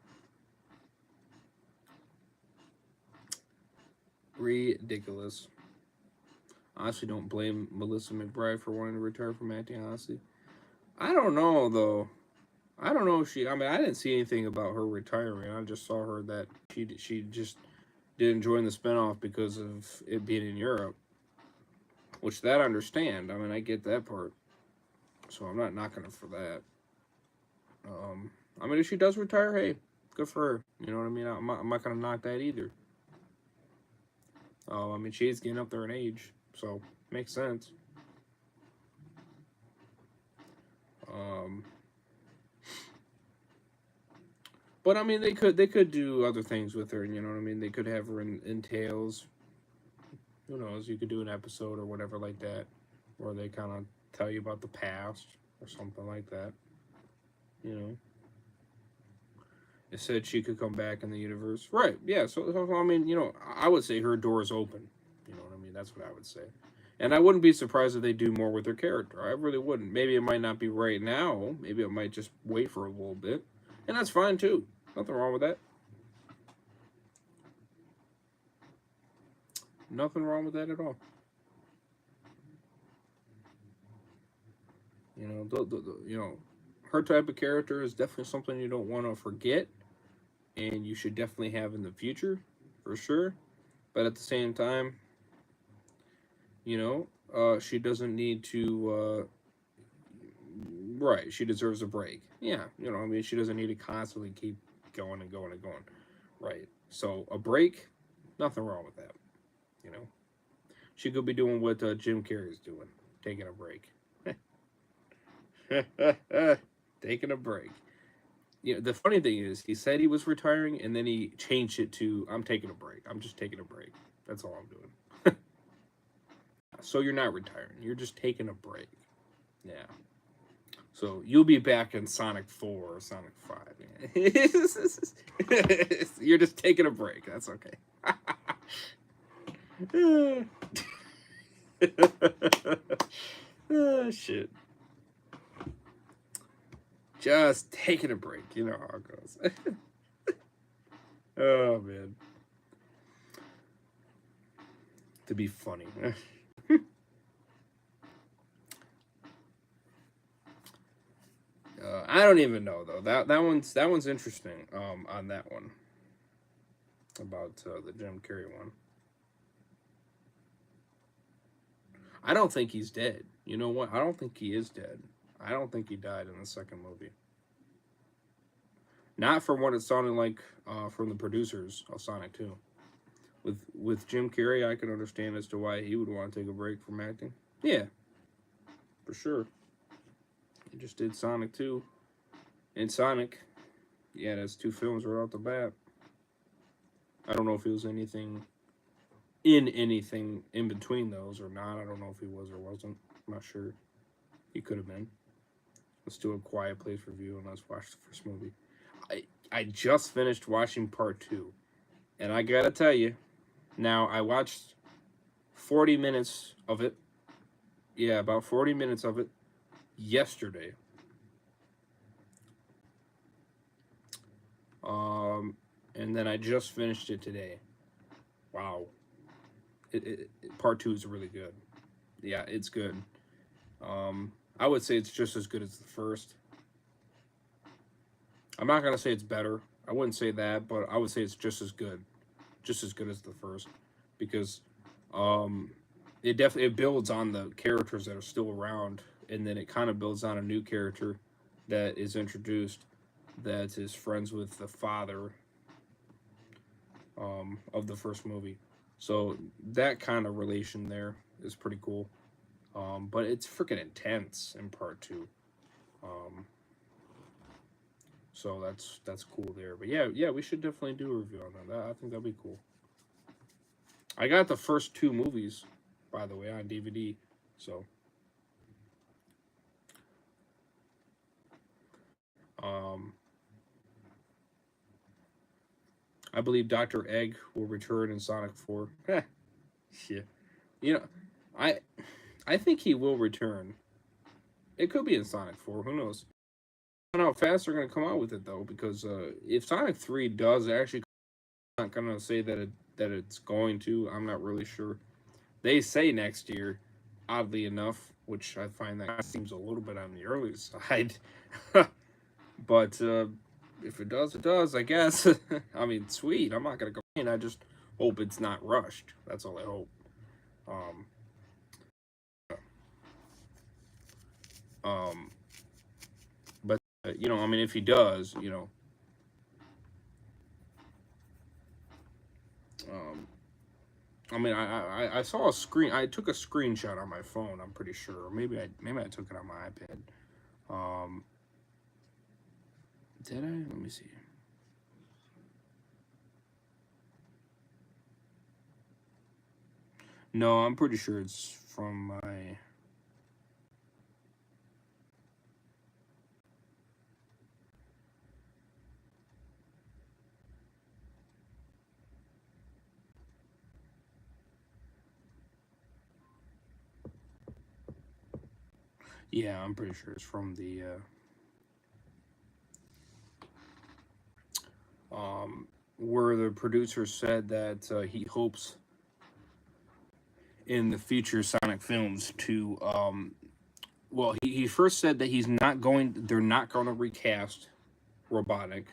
Speaker 1: Ridiculous. Honestly, don't blame Melissa McBride for wanting to retire from acting, honestly. I don't know, though. I don't know if I mean, I didn't see anything about her retiring. I just saw her that she just didn't join the spinoff because of it being in Europe. Which that I understand. I mean, I get that part. So I'm not knocking her for that. I mean, if she does retire, hey, good for her. You know what I mean? I'm not going to knock that either. I mean, she's getting up there in age, so makes sense. But I mean, they could do other things with her. You know what I mean? They could have her in Tales. Who knows? You could do an episode or whatever like that, where they kind of tell you about the past or something like that. You know, it said she could come back in the universe, right? Yeah. So I mean, you know, I would say her door is open. You know what I mean? That's what I would say. And I wouldn't be surprised if they do more with her character. I really wouldn't. Maybe it might not be right now. Maybe it might just wait for a little bit, and that's fine too. Nothing wrong with that. Nothing wrong with that at all. You know, you know, her type of character is definitely something you don't want to forget, and you should definitely have in the future, for sure. But at the same time, you know, she doesn't need to. Right, she deserves a break. Yeah, you know, I mean, she doesn't need to constantly keep going and going and going. Right. So a break, nothing wrong with that. You know, she could be doing what Jim Carrey's doing, taking a break. Taking a break. You know, the funny thing is, he said he was retiring, and then he changed it to, "I'm taking a break. I'm just taking a break. That's all I'm doing." So you're not retiring. You're just taking a break. Yeah. So you'll be back in Sonic 4 or Sonic 5. You're just taking a break. That's okay. Shit. Just taking a break. You know how it goes. Oh, man. To be funny. I don't even know though. That one's interesting. On that one about the Jim Carrey one. I don't think he's dead. You know what? I don't think he is dead. I don't think he died in the second movie. Not from what it sounded like from the producers of Sonic 2. With Jim Carrey, I can understand as to why he would want to take a break from acting. Yeah, for sure. He just did Sonic 2. And Sonic, yeah, that's two films right off the bat. I don't know if he was anything in between those or not. I don't know if he was or wasn't. I'm not sure. He could have been. Let's do a Quiet Place review and let's watch the first movie. I just finished watching part 2. And I gotta tell you, now I watched 40 minutes of it. Yeah, about 40 minutes of it yesterday. And then I just finished it today. Wow. Part 2 is really good. Yeah, it's good. I would say it's just as good as the first. I'm not gonna say it's better. I wouldn't say that, but I would say it's just as good as the first, because it builds on the characters that are still around, and then it kind of builds on a new character that is introduced that is friends with the father of the first movie. So that kind of relation there is pretty cool. But it's freaking intense in part 2. So that's cool there. But yeah, we should definitely do a review on that. I think that'd be cool. I got the first 2 movies, by the way, on DVD. So um I believe Dr. Egg will return in Sonic 4. Shit. You know, I I think he will return. It could be in Sonic 4, who knows? I don't know how fast they're going to come out with it though, because if Sonic 3 does actually, I'm not going to say that it's going to. I'm not really sure. They say next year, oddly enough, which I find that seems a little bit on the early side. But if it does, it does, I guess. I mean, sweet. I'm not going to complain. I just hope it's not rushed. That's all I hope. Um, um, but, you know, I mean, if he does, you know, um, I mean, I saw a screen. I took a screenshot on my phone. I'm pretty sure. Maybe I took it on my iPad. Did I? Let me see. No, I'm pretty sure it's from my. Yeah, I'm pretty sure it's from the. Where the producer said that he hopes in the future Sonic films to well, he first said that they're not going to recast Robotnik.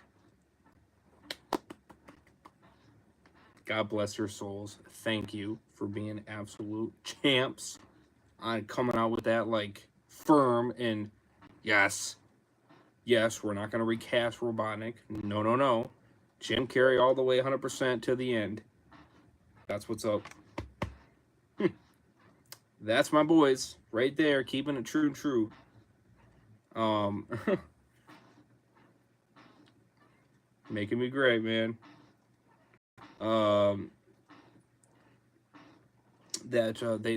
Speaker 1: God bless their souls. Thank you for being absolute champs on coming out with that, like, firm and yes, we're not going to recast Robotnik. No. Jim Carrey all the way 100% to the end. That's what's up. That's my boys right there, keeping it true. Making me great, man. That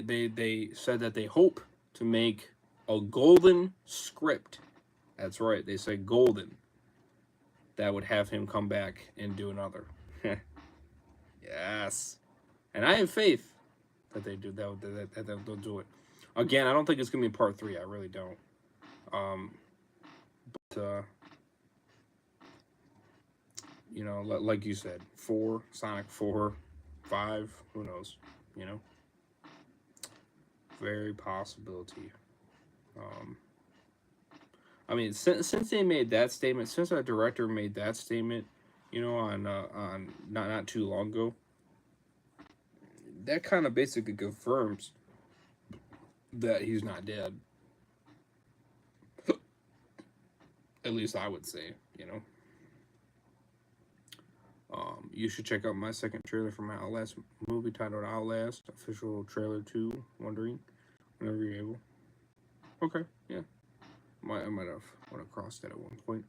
Speaker 1: they said that they hope to make a golden script. That's right, they said golden. That would have him come back and do another. Yes, and I have faith that they do that they'll do it. Again, I don't think it's gonna be part 3. I really don't. But you know, like you said, 4, Sonic 4, 5, who knows? You know, very possibility. I mean, since they made that statement, since our director made that statement, you know, on not too long ago, that kind of basically confirms that he's not dead. At least I would say, you know. You should check out my second trailer for my Outlast movie titled Outlast, official trailer 2, Wondering, whenever you're able. Okay, yeah. I might have want to cross that at one point.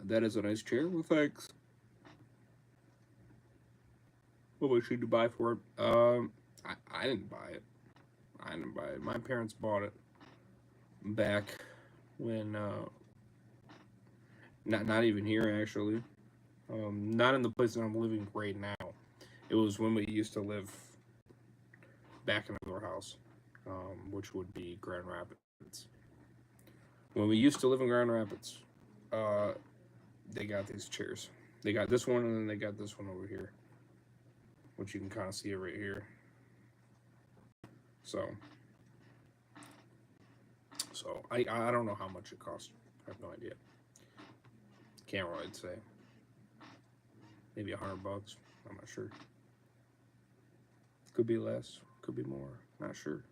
Speaker 1: That is a nice chair. Well, thanks. What much did you buy for it? I didn't buy it. My parents bought it back when not even here actually. Not in the place that I'm living right now. It was when we used to live back in another house, which would be Grand Rapids. When we used to live in Grand Rapids, they got these chairs. They got this one, and then they got this one over here, which you can kind of see it right here. So I don't know how much it cost. I have no idea. Can't really say. Maybe $100. I'm not sure. Could be less. Could be more. Not sure.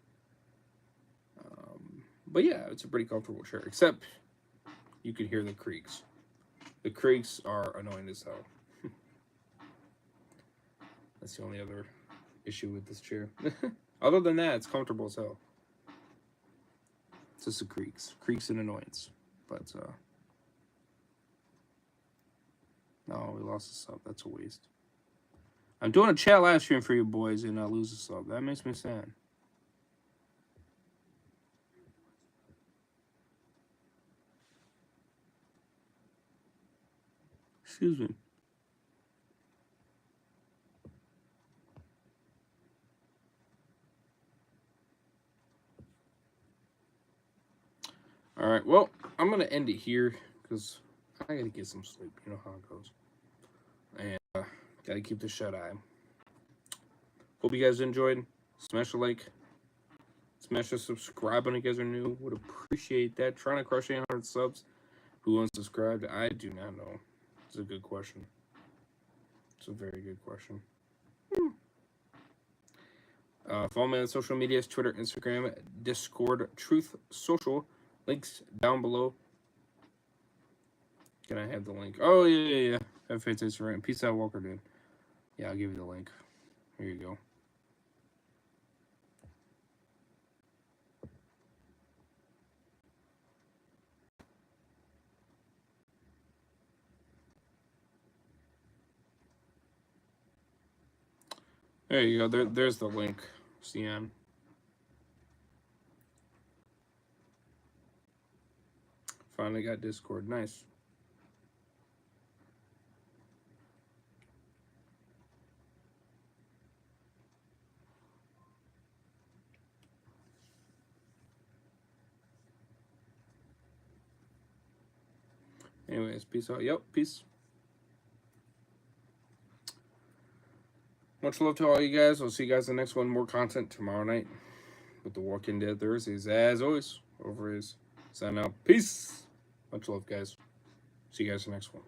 Speaker 1: But yeah, it's a pretty comfortable chair. Except you can hear the creaks. The creaks are annoying as hell. That's the only other issue with this chair. Other than that, it's comfortable as hell. It's just the creaks and annoyance. But no, we lost the sub. That's a waste. I'm doing a chat live stream for you boys, and I lose the sub. That makes me sad. Excuse me. All right, well, I'm going to end it here because I got to get some sleep. You know how it goes. And got to keep the shut-eye. Hope you guys enjoyed. Smash a like. Smash the subscribe button if you guys are new. Would appreciate that. Trying to crush 800 subs. Who unsubscribed? I do not know. It's a good question. It's a very good question. Follow me on social medias, Twitter, Instagram, Discord, Truth Social. Links down below. Can I have the link? Oh, yeah. Have a fantastic rant. Peace out, Walker, dude. Yeah, I'll give you the link. Here you go. There you go. There's the link, Cian. Finally got Discord. Nice. Anyways, peace out. Yep, peace. Much love to all you guys. I'll see you guys in the next one. More content tomorrow night with the Walking Dead Thursdays. As always, over is sign out. Peace. Much love, guys. See you guys in the next one.